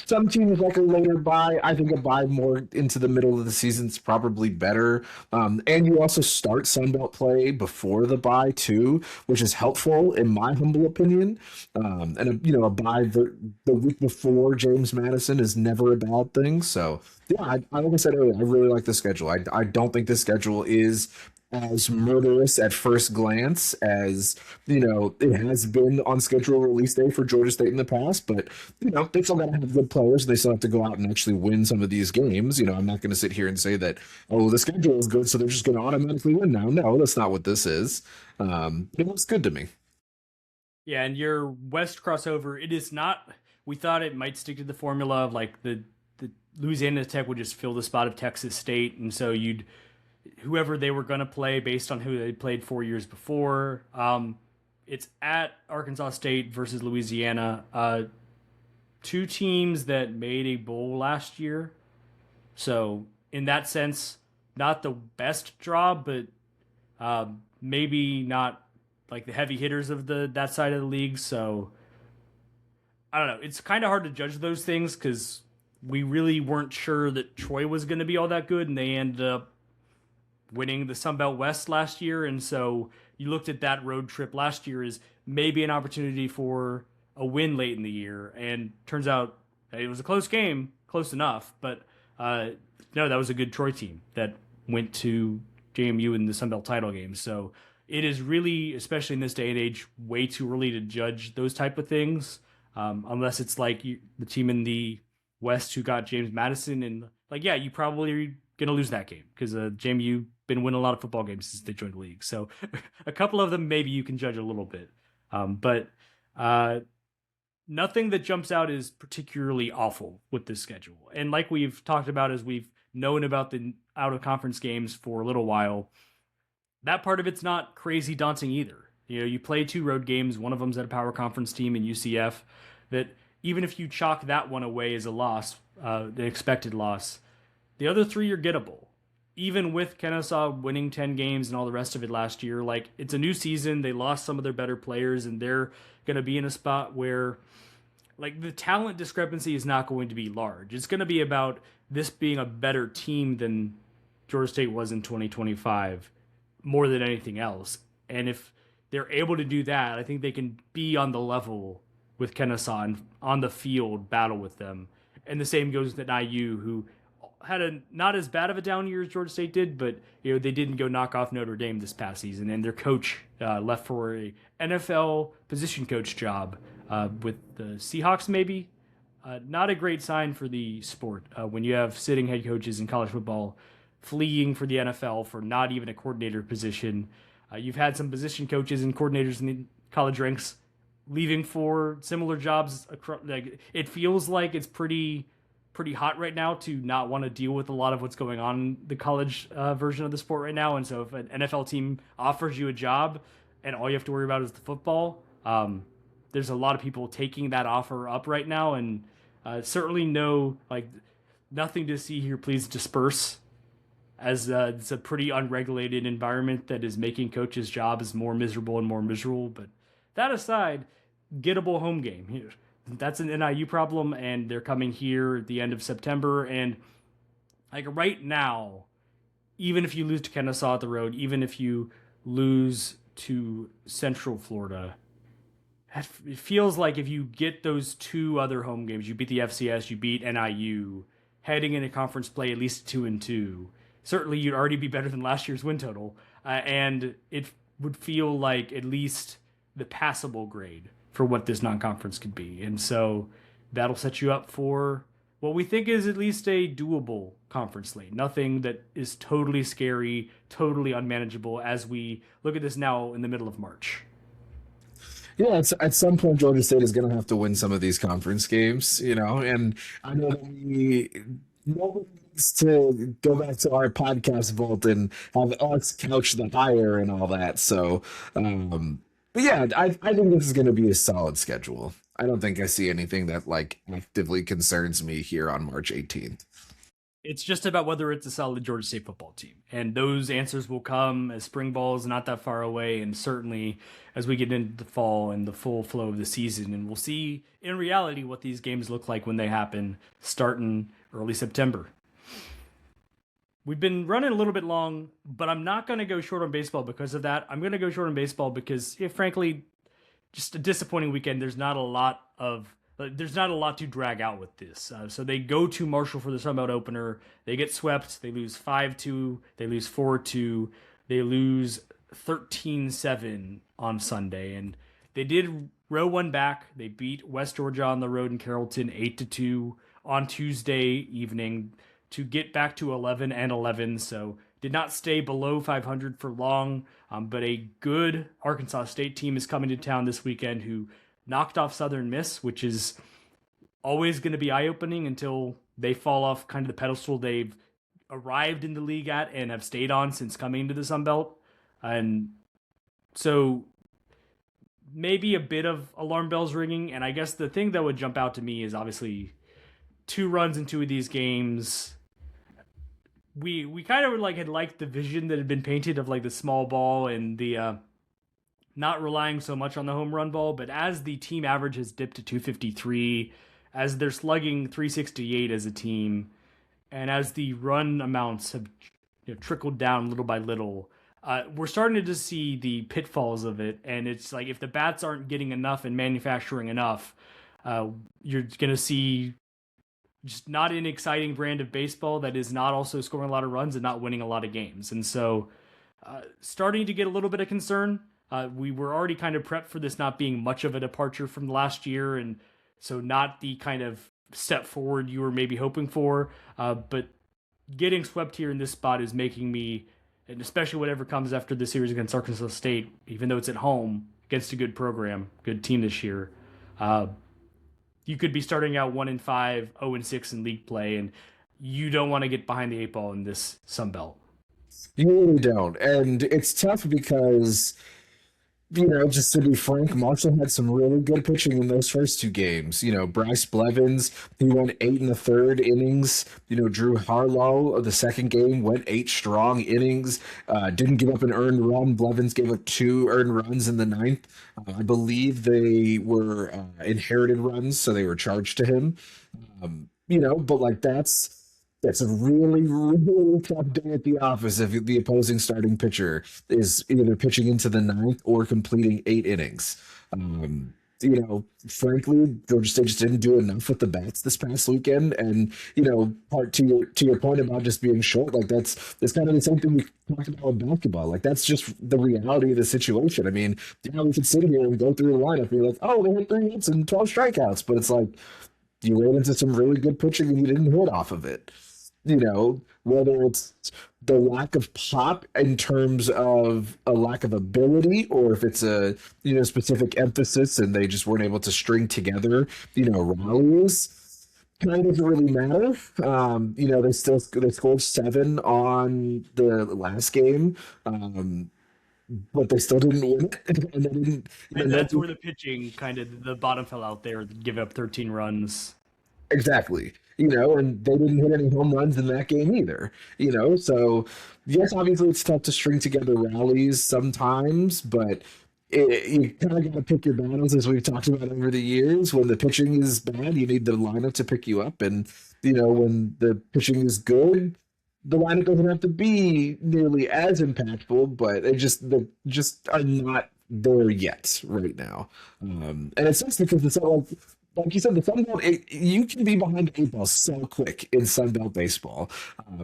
Speaker 2: some teams like a later buy. I think a buy more into the middle of the season is probably better. And you also start Sunbelt play before the buy too, which is helpful in my humble opinion. And a buy the week before James Madison is never a bad thing. So yeah, like I said earlier, I really like the schedule. I don't think the schedule is as murderous at first glance as it has been on schedule release day for Georgia State in the past, but they still got to have good players. They still have to go out and actually win some of these games. I'm not going to sit here and say that the schedule is good, so they're just going to automatically win now. No, that's not what this is. It looks good to me.
Speaker 1: Yeah, and your West crossover, it is not. We thought it might stick to the formula of like the Louisiana Tech would just fill the spot of Texas State, and so whoever they were going to play based on who they played 4 years before. It's at Arkansas State versus Louisiana. Two teams that made a bowl last year. So in that sense, not the best draw, but maybe not like the heavy hitters of that side of the league. So I don't know. It's kind of hard to judge those things because we really weren't sure that Troy was going to be all that good, and they ended up winning the Sun Belt West last year. And so you looked at that road trip last year as maybe an opportunity for a win late in the year. And turns out it was a close game, close enough. But no, that was a good Troy team that went to JMU in the Sun Belt title game. So it is really, especially in this day and age, way too early to judge those type of things. Unless it's like the team in the West who got James Madison. And like, yeah, you probably are going to lose that game because JMU been winning a lot of football games since they joined the league. So a couple of them, maybe you can judge a little bit. But nothing that jumps out is particularly awful with this schedule. And like we've talked about as we've known about the out-of-conference games for a little while, that part of it's not crazy daunting either. You play 2 road games. One of them's at a power conference team in UCF that even if you chalk that one away as a loss, the expected loss, the other 3 are gettable. Even with Kennesaw winning 10 games and all the rest of it last year, like it's a new season. They lost some of their better players and they're going to be in a spot where like the talent discrepancy is not going to be large. It's going to be about this being a better team than Georgia State was in 2025 more than anything else. And if they're able to do that, I think they can be on the level with Kennesaw and on the field battle with them. And the same goes with IU, who had a not as bad of a down year as Georgia State did, but they didn't go knock off Notre Dame this past season, and their coach left for a NFL position coach job with the Seahawks. Maybe not a great sign for the sport when you have sitting head coaches in college football fleeing for the NFL for not even a coordinator position. You've had some position coaches and coordinators in the college ranks leaving for similar jobs. Like it feels like it's pretty hot right now to not want to deal with a lot of what's going on in the college version of the sport right now. And so if an NFL team offers you a job and all you have to worry about is the football, there's a lot of people taking that offer up right now. And certainly nothing to see here. Please disperse, as it's a pretty unregulated environment that is making coaches' jobs more miserable and more miserable. But that aside, gettable home game here. That's an NIU problem, and they're coming here at the end of September. And like right now, even if you lose to Kennesaw at the road, even if you lose to Central Florida, it feels like if you get those 2 other home games, you beat the FCS, you beat NIU, heading into conference play at least 2-2. Certainly, you'd already be better than last year's win total, and it would feel like at least the passable grade for what this non-conference could be. And so that'll set you up for what we think is at least a doable conference slate. Nothing that is totally scary, totally unmanageable as we look at this now in the middle of March.
Speaker 2: Yeah, at some point, Georgia State is going to have to win some of these conference games, and I know that nobody needs to go back to our podcast vault and have us couch the hire and all that. So, but yeah, I think this is going to be a solid schedule. I don't think I see anything that actively concerns me here on March 18th.
Speaker 1: It's just about whether it's a solid Georgia State football team. And those answers will come as spring ball is not that far away, and certainly as we get into the fall and the full flow of the season. And we'll see in reality what these games look like when they happen starting early September. We've been running a little bit long, but I'm not going to go short on baseball because of that. I'm going to go short on baseball because, frankly, just a disappointing weekend. There's not a lot to drag out with this. So they go to Marshall for the Sun Belt opener. They get swept. They lose 5-2. They lose 4-2. They lose 13-7 on Sunday. And they did row one back. They beat West Georgia on the road in Carrollton 8-2 on Tuesday evening to get back to 11-11. So did not stay below 500 for long. But a good Arkansas State team is coming to town this weekend who knocked off Southern Miss, which is always going to be eye-opening until they fall off kind of the pedestal they've arrived in the league at and have stayed on since coming into the Sun Belt. And so maybe a bit of alarm bells ringing. And I guess the thing that would jump out to me is obviously 2 runs in 2 of these games. We kind of had liked the vision that had been painted of the small ball and the not relying so much on the home run ball, but as the team average has dipped to 253, as they're slugging 368 as a team, and as the run amounts have trickled down little by little, we're starting to see the pitfalls of it. And it's if the bats aren't getting enough and manufacturing enough, you're going to see just not an exciting brand of baseball that is not also scoring a lot of runs and not winning a lot of games. And so starting to get a little bit of concern. We were already kind of prepped for this not being much of a departure from last year, and so not the kind of step forward you were maybe hoping for. But getting swept here in this spot is making me, and especially whatever comes after the series against Arkansas State, even though it's at home against a good program, good team this year, you could be starting out 1-5, 0-6 in league play, and you don't want to get behind the 8 ball in this Sun Belt.
Speaker 2: You really don't. And it's tough because, just to be frank, Marshall had some really good pitching in those first 2 games. Bryce Blevins, he went 8 in the 3rd innings. Drew Harlow of the second game went 8 strong innings, didn't give up an earned run. Blevins gave up 2 earned runs in the 9th. I believe they were inherited runs, so they were charged to him. But that's a really, really tough day at the office if the opposing starting pitcher is either pitching into the 9th or completing 8 innings. Frankly, Georgia State just didn't do enough with the bats this past weekend. And, part to your point about just being short, that's kind of the same thing we talked about with basketball. That's just the reality of the situation. I mean, we could sit here and go through the lineup and be like, oh, they had 3 hits and 12 strikeouts. But it's you ran into some really good pitching and you didn't hit off of it. Whether it's the lack of pop in terms of a lack of ability, or if it's a specific emphasis and they just weren't able to string together rallies, kind of doesn't really matter. They scored 7 on the last game, but they still didn't win it. And they didn't.
Speaker 1: And that's where the pitching kind of the bottom fell out there, give up 13 runs.
Speaker 2: Exactly. And they didn't hit any home runs in that game either. So yes, obviously it's tough to string together rallies sometimes, but you kind of got to pick your battles, as we've talked about over the years. When the pitching is bad, you need the lineup to pick you up, and when the pitching is good, the lineup doesn't have to be nearly as impactful, but they just are not there yet right now. And it sucks because it's not like you said, the Sun Belt, you can be behind the 8 ball so quick in Sun Belt baseball.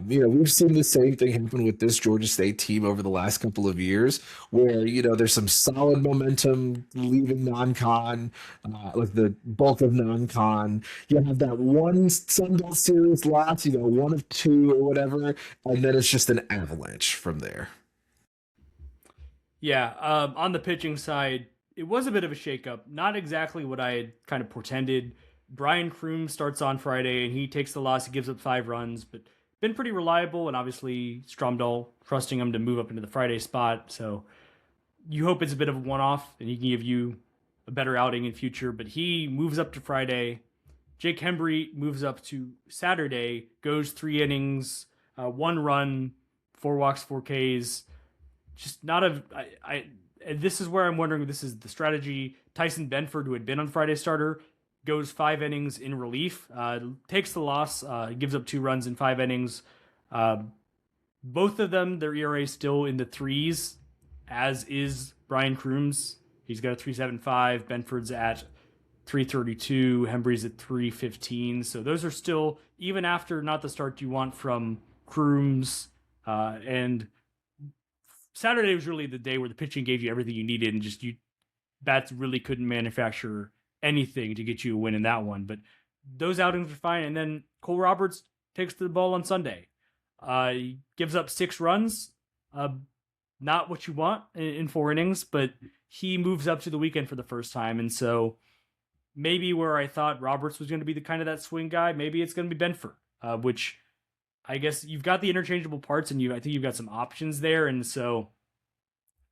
Speaker 2: We've seen the same thing happen with this Georgia State team over the last couple of years, where there's some solid momentum leaving non-con, the bulk of non-con. You have that one Sun Belt series loss, 1 of 2 or whatever, and then it's just an avalanche from there.
Speaker 1: Yeah, on the pitching side, it was a bit of a shakeup. Not exactly what I had kind of portended. Brian Kroom starts on Friday, and he takes the loss. He gives up 5 runs, but been pretty reliable, and obviously Stromdahl trusting him to move up into the Friday spot. So you hope it's a bit of a one-off, and he can give you a better outing in future. But he moves up to Friday, Jake Hembry moves up to Saturday, goes 3 innings, 1 run, 4 walks, 4 Ks. Just not a. This is where I'm wondering if this is the strategy. Tyson Benford, who had been on Friday's starter, goes 5 innings in relief, takes the loss, gives up 2 runs in 5 innings. Both of them, their ERA still in the 3s, as is Brian Crooms. He's got a 3.75. Benford's at 3.32. Hembry's at 3.15. So those are still, even after not the start you want from Crooms. And Saturday was really the day where the pitching gave you everything you needed, and just bats really couldn't manufacture anything to get you a win in that one. But those outings were fine. And then Cole Roberts takes the ball on Sunday. He gives up 6 runs. Not what you want in 4 innings, but he moves up to the weekend for the first time. And so maybe where I thought Roberts was going to be the kind of that swing guy, maybe it's going to be Benford, which I guess you've got the interchangeable parts, and I think you've got some options there. And so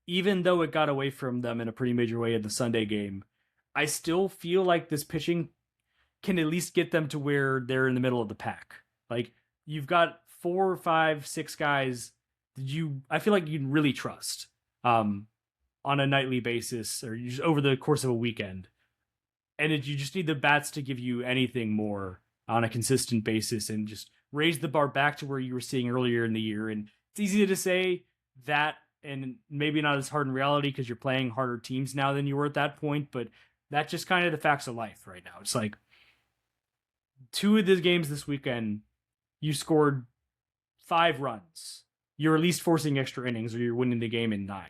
Speaker 1: even though it got away from them in a pretty major way in the Sunday game, I still feel like this pitching can at least get them to where they're in the middle of the pack. Like, you've got 4, 5, 6 guys that I feel like you can really trust on a nightly basis or just over the course of a weekend. And you just need the bats to give you anything more on a consistent basis and just raise the bar back to where you were seeing earlier in the year. And it's easy to say that, and maybe not as hard in reality because you're playing harder teams now than you were at that point, but that's just kind of the facts of life right now. It's like 2 of the games this weekend, you scored 5 runs. You're at least forcing extra innings or you're winning the game in 9.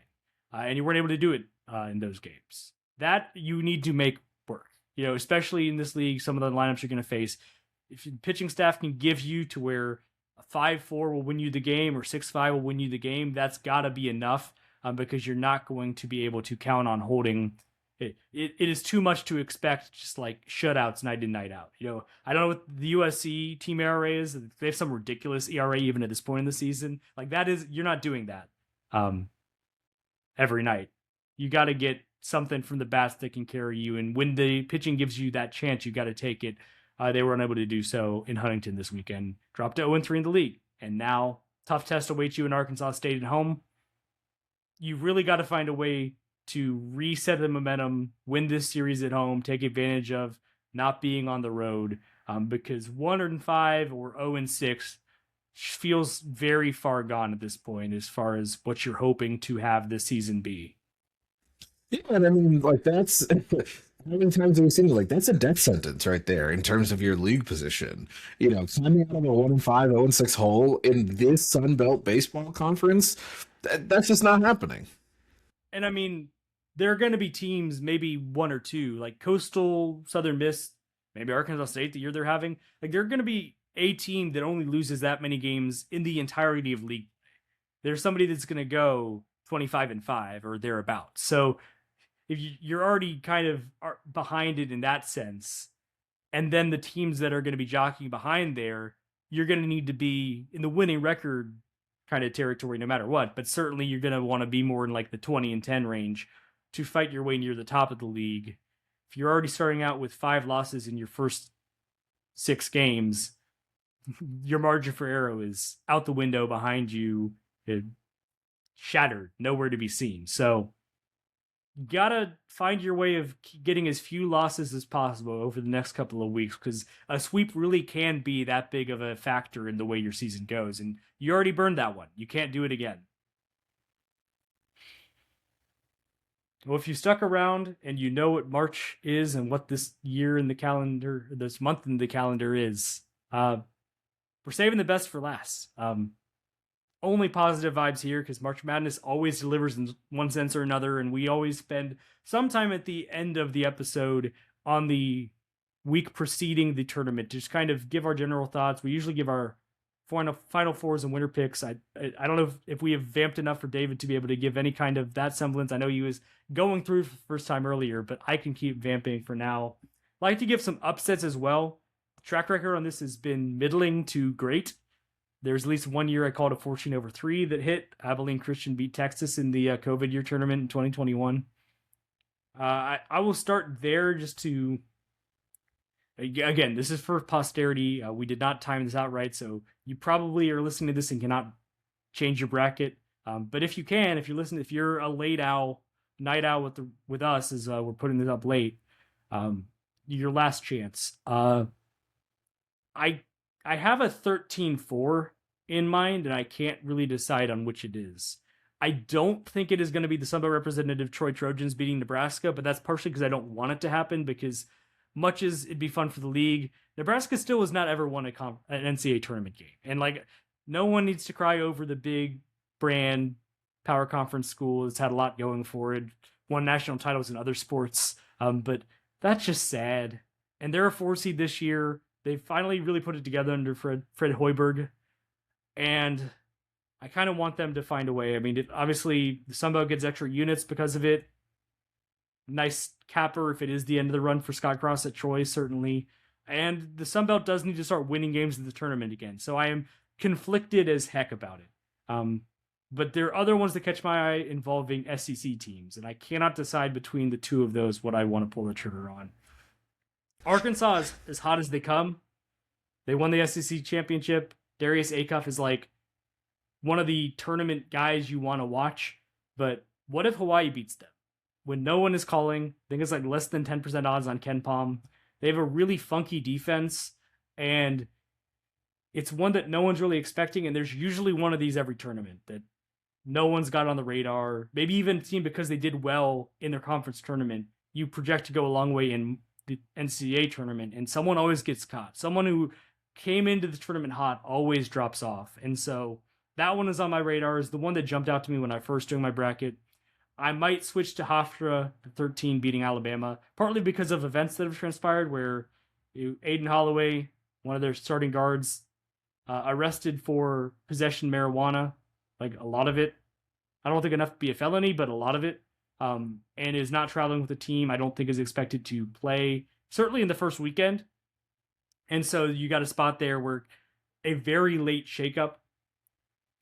Speaker 1: And you weren't able to do it in those games. That you need to make work. Especially in this league, some of the lineups you're going to face. If your pitching staff can give you to where a 5-4 will win you the game or 6-5 will win you the game, that's got to be enough because you're not going to be able to count on holding. It is too much to expect just like shutouts night in, night out. I don't know what the USC team ERA is. They have some ridiculous ERA even at this point in the season. Like you're not doing that every night. You got to get something from the bats that can carry you. And when the pitching gives you that chance, you got to take it. They were unable to do so in Huntington this weekend. Dropped to 0-3 in the league. And now, tough test awaits you in Arkansas State at home. You really got to find a way to reset the momentum, win this series at home, take advantage of not being on the road, because 1-5 or 0-6 feels very far gone at this point as far as what you're hoping to have this season be.
Speaker 2: Yeah, and I mean, like, that's how many times have we seen it? Like, that's a death sentence right there in terms of your league position. Climbing out of a 1-5, 0-6 hole in this Sun Belt baseball conference, that's just not happening.
Speaker 1: And I mean, there are going to be teams, maybe 1 or 2, like Coastal, Southern Miss, maybe Arkansas State, the year they're having. Like, they're going to be a team that only loses that many games in the entirety of league play. There's somebody that's going to go 25-5 or thereabouts. So if you're already kind of behind it in that sense, and then the teams that are going to be jockeying behind there, you're going to need to be in the winning record kind of territory no matter what. But certainly you're going to want to be more in like the 20-10 range to fight your way near the top of the league. If you're already starting out with 5 losses in your first 6 games, your margin for error is out the window behind you, shattered, nowhere to be seen. So you gotta find your way of getting as few losses as possible over the next couple of weeks, because a sweep really can be that big of a factor in the way your season goes. And you already burned that one. You can't do it again. Well, if you stuck around and you know what March is and what this year in the calendar, this month in the calendar is, we're saving the best for last. Only positive vibes here, because March Madness always delivers in one sense or another, and we always spend some time at the end of the episode on the week preceding the tournament to just kind of give our general thoughts. We usually give our Final Fours and winter picks. I don't know if we have vamped enough for David to be able to give any kind of that semblance. I know he was going through for the first time earlier, but I can keep vamping for now. I'd like to give some upsets as well. Track record on this has been middling to great. There's at least one year I called a 14-3 that hit. Abilene Christian beat Texas in the COVID year tournament in 2021. I will start there just to Again, this is for posterity. We did not time this out right, so you probably are listening to this and cannot change your bracket. But if you can, if you're a late owl, night owl with us, as we're putting this up late, your last chance. I have a 13-4 in mind, and I can't really decide on which it is. I don't think it is going to be the Sunbelt representative Troy Trojans beating Nebraska, but that's partially because I don't want it to happen, because much as it'd be fun for the league, Nebraska still has not ever won an NCAA tournament game. And like, no one needs to cry over the big brand power conference school. It's had a lot going for it, won national titles in other sports. But that's just sad. And they're a 4 seed this year. They finally really put it together under Fred Hoiberg. And I kind of want them to find a way. I mean, obviously, the Sunbelt gets extra units because of it. Nice capper if it is the end of the run for Scott Cross at Troy, certainly. And the Sunbelt does need to start winning games in the tournament again. So I am conflicted as heck about it. But there are other ones that catch my eye involving SEC teams, and I cannot decide between the two of those what I want to pull the trigger on. Arkansas is as hot as they come. They won the SEC championship. Darius Acuff is like one of the tournament guys you want to watch. But what if Hawaii beats them? When no one is calling, I think it's like less than 10% odds on Ken Pom. They have a really funky defense, and it's one that no one's really expecting, and there's usually one of these every tournament that no one's got on the radar. Maybe even a team, because they did well in their conference tournament, you project to go a long way in the NCAA tournament, and someone always gets caught. Someone who came into the tournament hot always drops off. And so that one is on my radar, is the one that jumped out to me when I first doing my bracket. I might switch to Hofstra, the 13 beating Alabama, partly because of events that have transpired where Aiden Holloway, one of their starting guards, arrested for possession marijuana, like a lot of it. I don't think enough to be a felony, but a lot of it. And is not traveling with the team. I don't think is expected to play, certainly in the first weekend. And so you got a spot there where a very late shakeup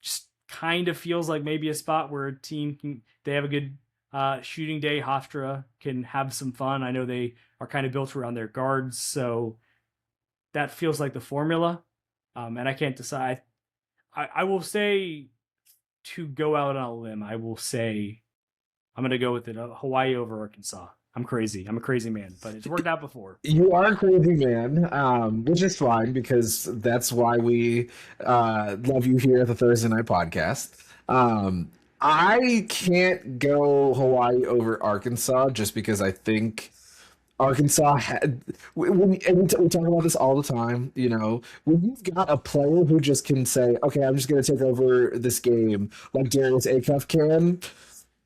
Speaker 1: just kind of feels like maybe a spot where a team they have a good shooting day. Hofstra can have some fun. I know they are kind of built around their guards, so that feels like the formula. And I can't decide. I will say, to go out on a limb, I will say I'm going to go with it. Hawaii over Arkansas. I'm crazy. I'm a crazy man, but it's worked out before.
Speaker 2: You are a crazy man, which is fine, because that's why we love you here at the Thursday Night Podcast. I can't go Hawaii over Arkansas just because I think Arkansas had. We talk about this all the time. You know, when you've got a player who just can say, "Okay, I'm just going to take over this game," like Darius Acuff can.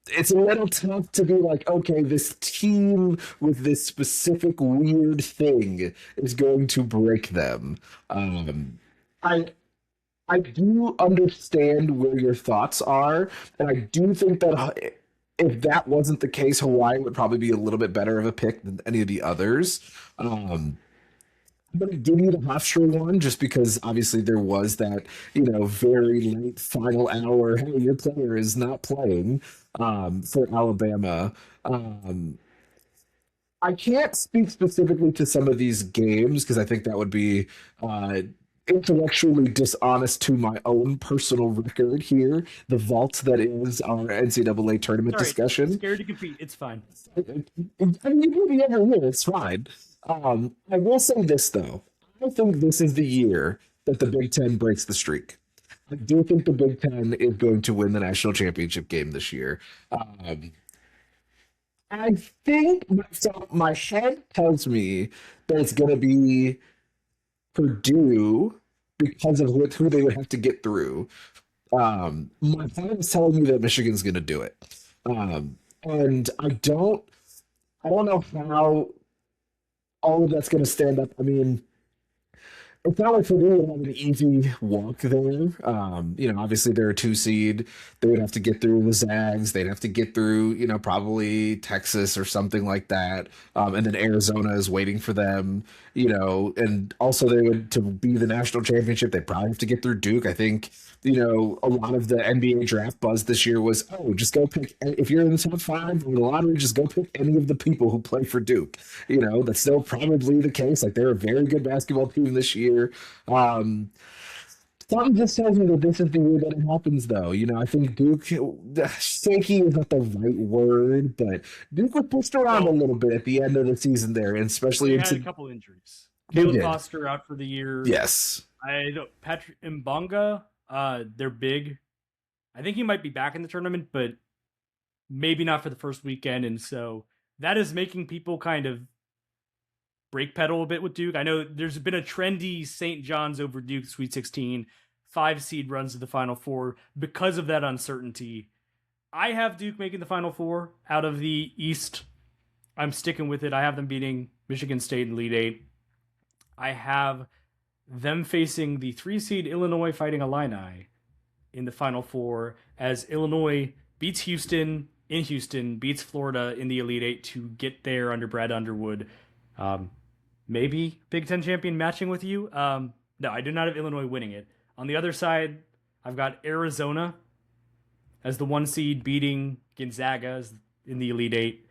Speaker 2: It's a little tough to be like, okay, this team with this specific weird thing is going to break them. I do understand where your thoughts are, and I do think that if that wasn't the case, Hawaii would probably be a little bit better of a pick than any of the others. I'm going to give you the Hofstra one just because obviously there was that, very late final hour, hey, your player is not playing for Alabama. I can't speak specifically to some of these games because I think that would be intellectually dishonest to my own personal record here, the vault that is our NCAA tournament discussion.
Speaker 1: Scared to compete, it's fine.
Speaker 2: I mean, you can be every year, it's fine. I will say this, though. I think this is the year that the Big Ten breaks the streak. I do think the Big Ten is going to win the national championship game this year. I think my head tells me that it's going to be Purdue because of who they would have to get through. My head is telling me that Michigan's going to do it. And I don't know how all of that's going to stand up. I mean, It's not like Purdue would have an easy walk there. Obviously they're a 2 seed. They would have to get through the Zags. They'd have to get through, probably Texas or something like that. And then Arizona is waiting for them, and also they would, to be the national championship, they probably have to get through Duke. I think, a lot of the NBA draft buzz this year was, oh, just go pick, if you're in the top five in the lottery, just go pick any of the people who play for Duke. That's still probably the case. Like, they're a very good basketball team this year. Um, Something just tells me that this is the year that it happens, though. I think Duke, shaky is not the right word, but Duke was pushed around a
Speaker 1: Well,
Speaker 2: little bit at the end of the season there, and especially
Speaker 1: they had a
Speaker 2: into
Speaker 1: couple injuries.
Speaker 2: they
Speaker 1: Caleb
Speaker 2: did.
Speaker 1: Foster out for the year.
Speaker 2: Yes.
Speaker 1: I don't Patrick Mbonga, they're big. I think he might be back in the tournament, but maybe not for the first weekend, and so that is making people kind of brake pedal a bit with Duke. I know there's been a trendy St. John's over Duke Sweet 16, 5 seed runs to the Final Four because of that uncertainty. I have Duke making the Final Four out of the East. I'm sticking with it. I have them beating Michigan State in the Elite Eight. I have them facing the 3 seed Illinois Fighting Illini in the Final Four as Illinois beats Houston in Houston, beats Florida in the Elite Eight to get there under Brad Underwood. Maybe Big Ten champion matching with you. No, I do not have Illinois winning it. On the other side, I've got Arizona as the 1 seed beating Gonzaga in the Elite Eight.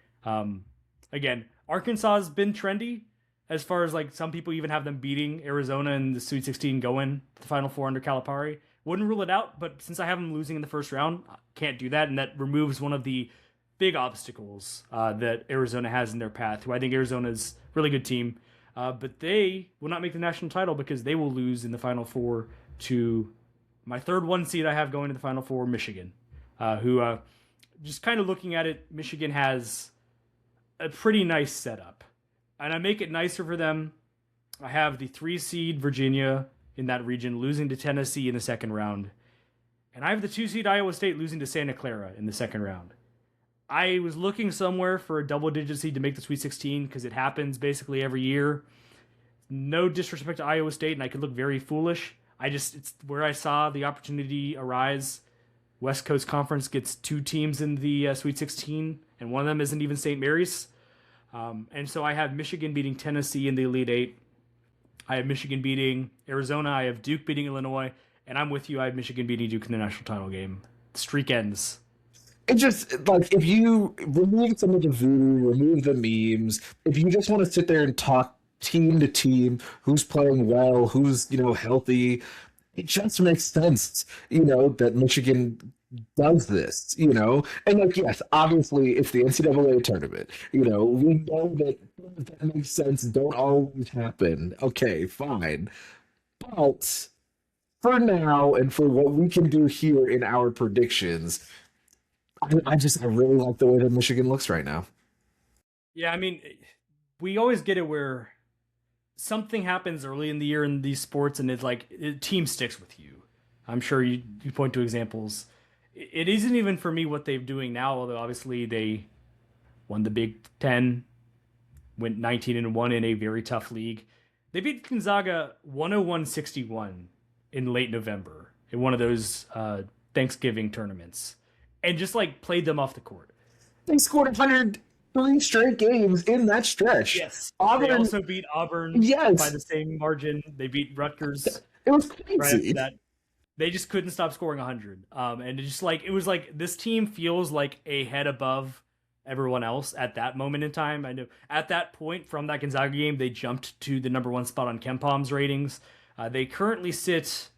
Speaker 1: Again, Arkansas has been trendy as far as like some people even have them beating Arizona in the Sweet 16 going to the Final Four under Calipari. Wouldn't rule it out, but since I have them losing in the first round, I can't do that, and that removes one of the big obstacles that Arizona has in their path, who I think Arizona is a really good team. But they will not make the national title because they will lose in the Final Four to my third 1 seed I have going to the Final Four, Michigan, who just kind of looking at it, Michigan has a pretty nice setup. And I make it nicer for them. I have the 3 seed Virginia in that region losing to Tennessee in the second round. And I have the 2 seed Iowa State losing to Santa Clara in the second round. I was looking somewhere for a double-digit seed to make the Sweet 16 because it happens basically every year. No disrespect to Iowa State, and I could look very foolish. It's where I saw the opportunity arise. West Coast Conference gets 2 teams in the Sweet 16, and one of them isn't even St. Mary's. And so I have Michigan beating Tennessee in the Elite Eight. I have Michigan beating Arizona. I have Duke beating Illinois. And I'm with you. I have Michigan beating Duke in the national title game. The streak ends.
Speaker 2: It just, like, if you remove some of the voodoo, remove the memes, if you just want to sit there and talk team to team, who's playing well, who's, healthy, it just makes sense, that Michigan does this, and like, yes, obviously it's the NCAA tournament, we know that things that make sense don't always happen. Okay, fine. But for now, and for what we can do here in our predictions, I really like the way that Michigan looks right now.
Speaker 1: Yeah, I mean, we always get it where something happens early in the year in these sports and it's like team sticks with you. I'm sure you point to examples. It isn't even for me what they're doing now, although obviously they won the Big Ten, went 19-1 in a very tough league. They beat Gonzaga 101-61 in late November in one of those Thanksgiving tournaments, and just like played them off the court.
Speaker 2: They scored 103 straight games in that stretch.
Speaker 1: Yes.
Speaker 2: Auburn,
Speaker 1: they also beat Auburn
Speaker 2: yes,
Speaker 1: by the same margin. They beat Rutgers.
Speaker 2: It was
Speaker 1: Right
Speaker 2: crazy.
Speaker 1: after that. They just couldn't stop scoring 100. And it was like this team feels like a head above everyone else at that moment in time. I know at that point from that Gonzaga game, they jumped to the number 1 spot on KenPom's ratings. They currently sit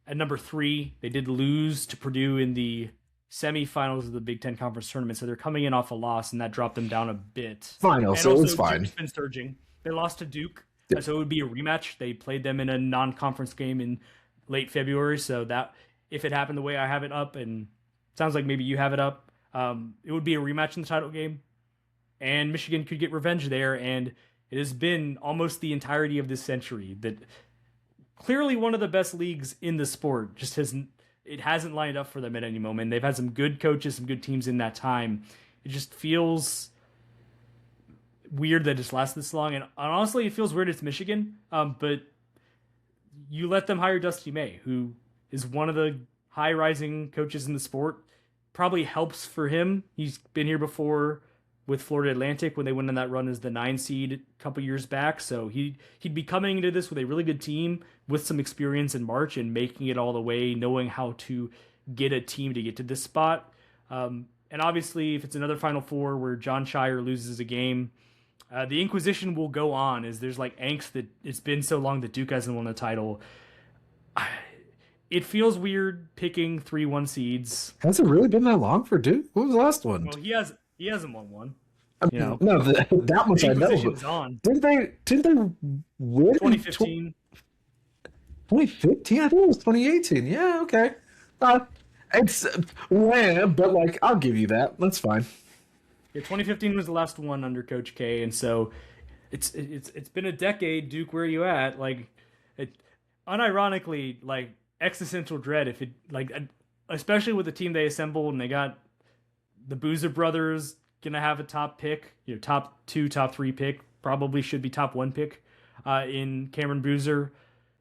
Speaker 1: at number 3. They did lose to Purdue in the semifinals of the Big Ten Conference Tournament, so they're coming in off a loss, and that dropped them down a bit.
Speaker 2: Final, so it was fine.
Speaker 1: Duke's been surging. They lost to Duke, so it would be a rematch. They played them in a non-conference game in late February, so that if it happened the way I have it up, and sounds like maybe you have it up, it would be a rematch in the title game, and Michigan could get revenge there, and it has been almost the entirety of this century that clearly one of the best leagues in the sport just hasn't lined up for them at any moment. They've had some good coaches, some good teams in that time. It just feels weird that it's lasted this long, and honestly, it feels weird it's Michigan, but you let them hire Dusty May, who is one of the high-rising coaches in the sport. Probably helps for him. He's been here before with Florida Atlantic when they went on that run as the 9 seed a couple years back. So he'd be coming into this with a really good team with some experience in March and making it all the way, knowing how to get a team to get to this spot. And obviously, if it's another Final Four where John Shire loses a game, the Inquisition will go on, as there's like angst that it's been so long that Duke hasn't won a title. It feels weird picking 3-1 seeds.
Speaker 2: Has it really been that long for Duke? What was the last one?
Speaker 1: Well, he hasn't won one.
Speaker 2: I mean, no, that much I know. But
Speaker 1: on.
Speaker 2: Didn't they win?
Speaker 1: 2015.
Speaker 2: 2015? I think it was 2018. Yeah, okay. It's but like I'll give you that. That's fine.
Speaker 1: Yeah, 2015 was the last one under Coach K, and so it's been a decade. Duke, where are you at? Like, unironically, like existential dread. If it especially with the team they assembled, and they got the Boozer brothers gonna have a top pick, top 2, top 3 pick, probably should be top 1 pick in Cameron Boozer.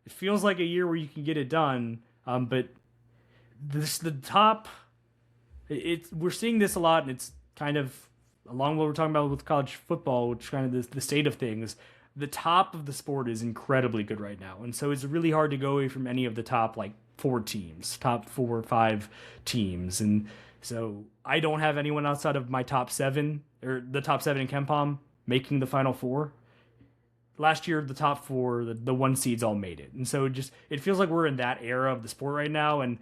Speaker 1: It feels like a year where you can get it done, but the top. We're seeing this a lot, and it's kind of along what we're talking about with college football, which is kind of the state of things. The top of the sport is incredibly good right now, and so it's really hard to go away from any of the top 4 teams, top 4 or 5 teams, and so I don't have anyone outside of my top 7 or the top 7 in KenPom making the Final Four. Last year, the top 4, the 1 seeds all made it, and so it feels like we're in that era of the sport right now. And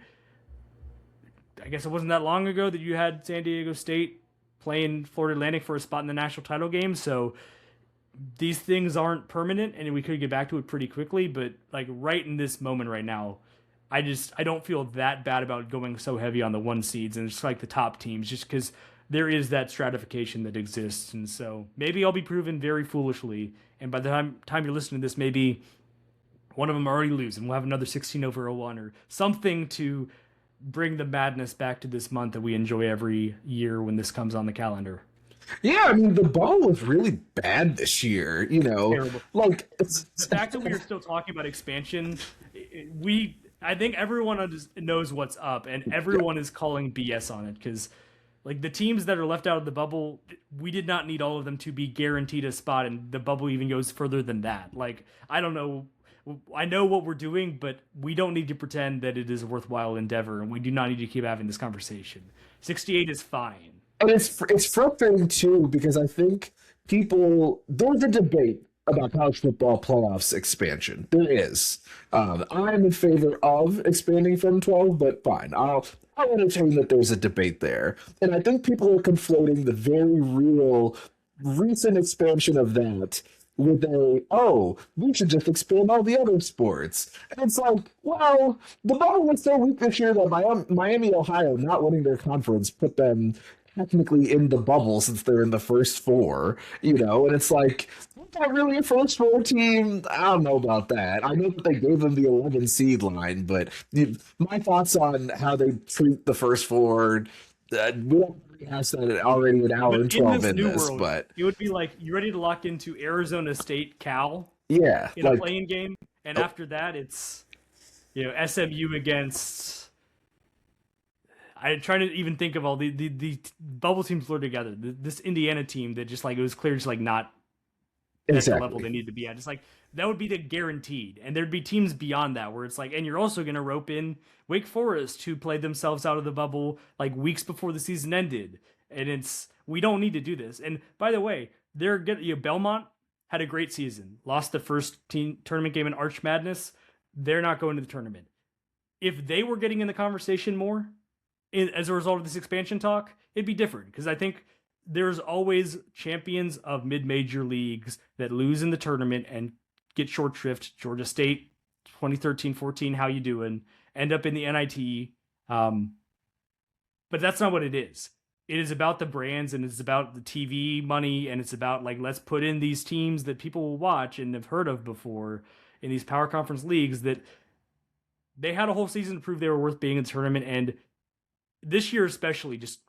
Speaker 1: I guess it wasn't that long ago that you had San Diego State playing Florida Atlantic for a spot in the national title game, so these things aren't permanent, and we could get back to it pretty quickly. But right in this moment right now, I don't feel that bad about going so heavy on the 1 seeds and just the top teams, just because there is that stratification that exists. And so maybe I'll be proven very foolishly, and by the time you're listening to this, maybe one of them already lose, and we'll have another 16-over-01 or something to bring the madness back to this month that we enjoy every year when this comes on the calendar.
Speaker 2: Yeah, I mean, the ball was really bad this year,
Speaker 1: Terrible.
Speaker 2: The
Speaker 1: fact that we are still talking about expansion, I think everyone knows what's up, and everyone is calling BS on it, because the teams that are left out of the bubble, we did not need all of them to be guaranteed a spot, and the bubble even goes further than that. I don't know. I know what we're doing, but we don't need to pretend that it is a worthwhile endeavor, and we do not need to keep having this conversation. 68 is fine.
Speaker 2: And it's frustrating too, because I think there's a debate about college football playoffs expansion. There is. I'm in favor of expanding from 12, but fine. I'll entertain that there's a debate there. And I think people are conflating the very real recent expansion of that with we should just expand all the other sports. And it's well, the bubble was so weak this year that Miami, Ohio, not winning their conference put them technically in the bubble since they're in the first 4, and it's not really a first 4 team. I don't know about that. I know that they gave them the 11 seed line, but my thoughts on how they treat the first 4, we don't have that already an hour and 12 in this,
Speaker 1: world,
Speaker 2: but
Speaker 1: it would be you ready to lock into Arizona State, Cal?
Speaker 2: Yeah,
Speaker 1: in a playing game, and after that, it's SMU against. I'm trying to even think of all the bubble teams blurred together. This Indiana team that just it was clear just not at the level they need to be at. Just that would be the guaranteed, and there'd be teams beyond that where it's and you're also going to rope in Wake Forest, who played themselves out of the bubble weeks before the season ended, and we don't need to do this. And by the way, they're good. Belmont had a great season, lost the first tournament game in Arch Madness. They're not going to the tournament. If they were getting in the conversation more as a result of this expansion talk, it'd be different, because I think there's always champions of mid-major leagues that lose in the tournament and get short shrift. Georgia State, 2013-14, how you doing? End up in the NIT. But that's not what it is. It is about the brands, and it's about the TV money, and it's about let's put in these teams that people will watch and have heard of before in these power conference leagues that they had a whole season to prove they were worth being in the tournament, and this year especially just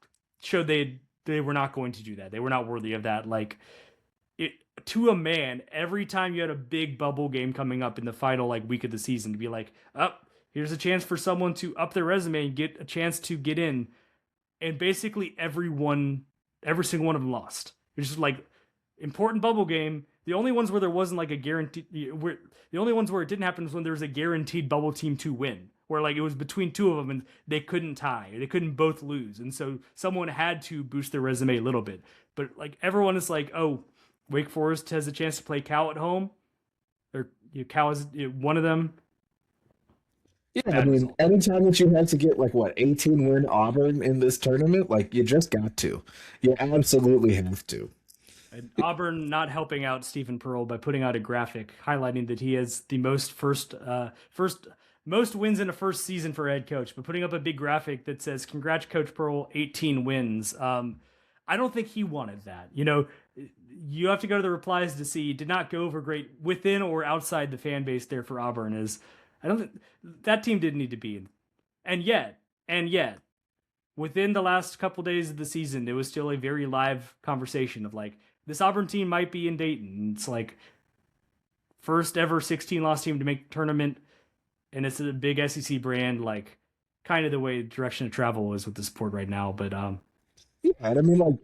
Speaker 1: showed they were not going to do that. They were not worthy of that. to a man, every time you had a big bubble game coming up in the final like week of the season, to be like, oh, here's a chance for someone to up their resume and get a chance to get in. And basically every single one of them lost. It's just like important bubble game. The only ones where there wasn't like a guarantee, the only ones where it didn't happen was when there was a guaranteed bubble team to win, where like it was between two of them and they couldn't tie, they couldn't both lose, and so someone had to boost their resume a little bit. But like everyone is like, oh, Wake Forest has a chance to play Cal at home, or Cal is one of them.
Speaker 2: Yeah, I mean, anytime that you have to get like 18 win Auburn in this tournament, like you just got to. You absolutely have to.
Speaker 1: And Auburn not helping out Stephen Pearl by putting out a graphic highlighting that he has the most most wins in a first season for a head coach, but putting up a big graphic that says, "Congrats, Coach Pearl, 18 wins." I don't think he wanted that. You have to go to the replies to see did not go over great within or outside the fan base there for Auburn. I don't think that team didn't need to be. And yet, within the last couple days of the season, there was still a very live conversation of like, this Auburn team might be in Dayton. It's like first ever 16 loss team to make the tournament. And it's a big SEC brand, like kind of the way direction of travel is with the sport right now. But
Speaker 2: yeah, and I mean,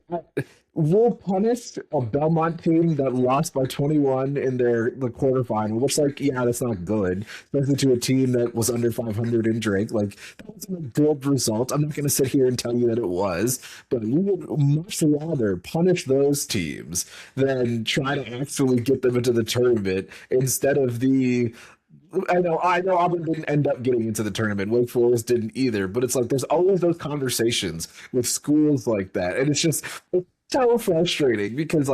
Speaker 2: we'll punish a Belmont team that lost by 21 in the quarterfinal, which, yeah, that's not good, especially to a team that was under 500 in Drake. That wasn't a good result. I'm not going to sit here and tell you that it was, but we would much rather punish those teams than try to actually get them into the tournament instead of the. I know Auburn didn't end up getting into the tournament. Wake Forest didn't either. But it's like there's always those conversations with schools like that. And it's so frustrating because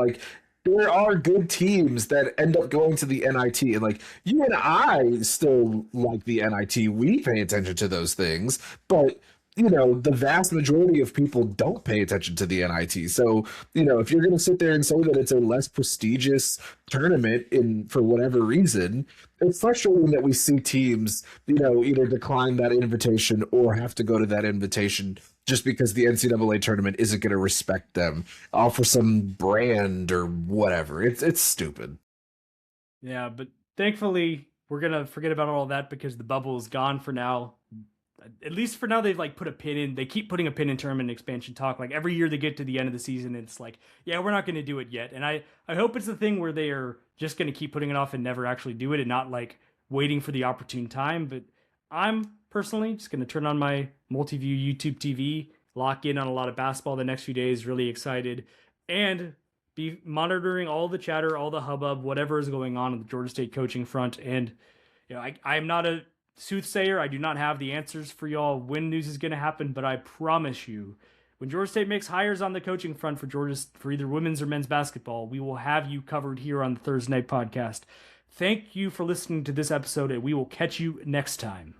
Speaker 2: there are good teams that end up going to the NIT. And you and I still like the NIT. We pay attention to those things. But the vast majority of people don't pay attention to the NIT. So, if you're going to sit there and say that it's a less prestigious tournament for whatever reason, it's frustrating that we see teams, either decline that invitation or have to go to that invitation just because the NCAA tournament isn't going to respect them for some brand or whatever. It's stupid.
Speaker 1: Yeah, but thankfully we're going to forget about all that because the bubble is gone for now. At least for now, they've put a pin in. They keep putting a pin in tournament expansion talk. Every year they get to the end of the season, it's yeah, we're not going to do it yet. And I hope it's the thing where they are just going to keep putting it off and never actually do it, and not waiting for the opportune time. But I'm personally just going to turn on my multi-view YouTube TV, lock in on a lot of basketball the next few days. Really excited, and be monitoring all the chatter, all the hubbub, whatever is going on the Georgia State coaching front. And I am not a soothsayer. I do not have the answers for y'all when news is going to happen, but I promise you, when Georgia State makes hires on the coaching front for either women's or men's basketball, we will have you covered here on the Thursday Night Podcast. Thank you for listening to this episode, and we will catch you next time.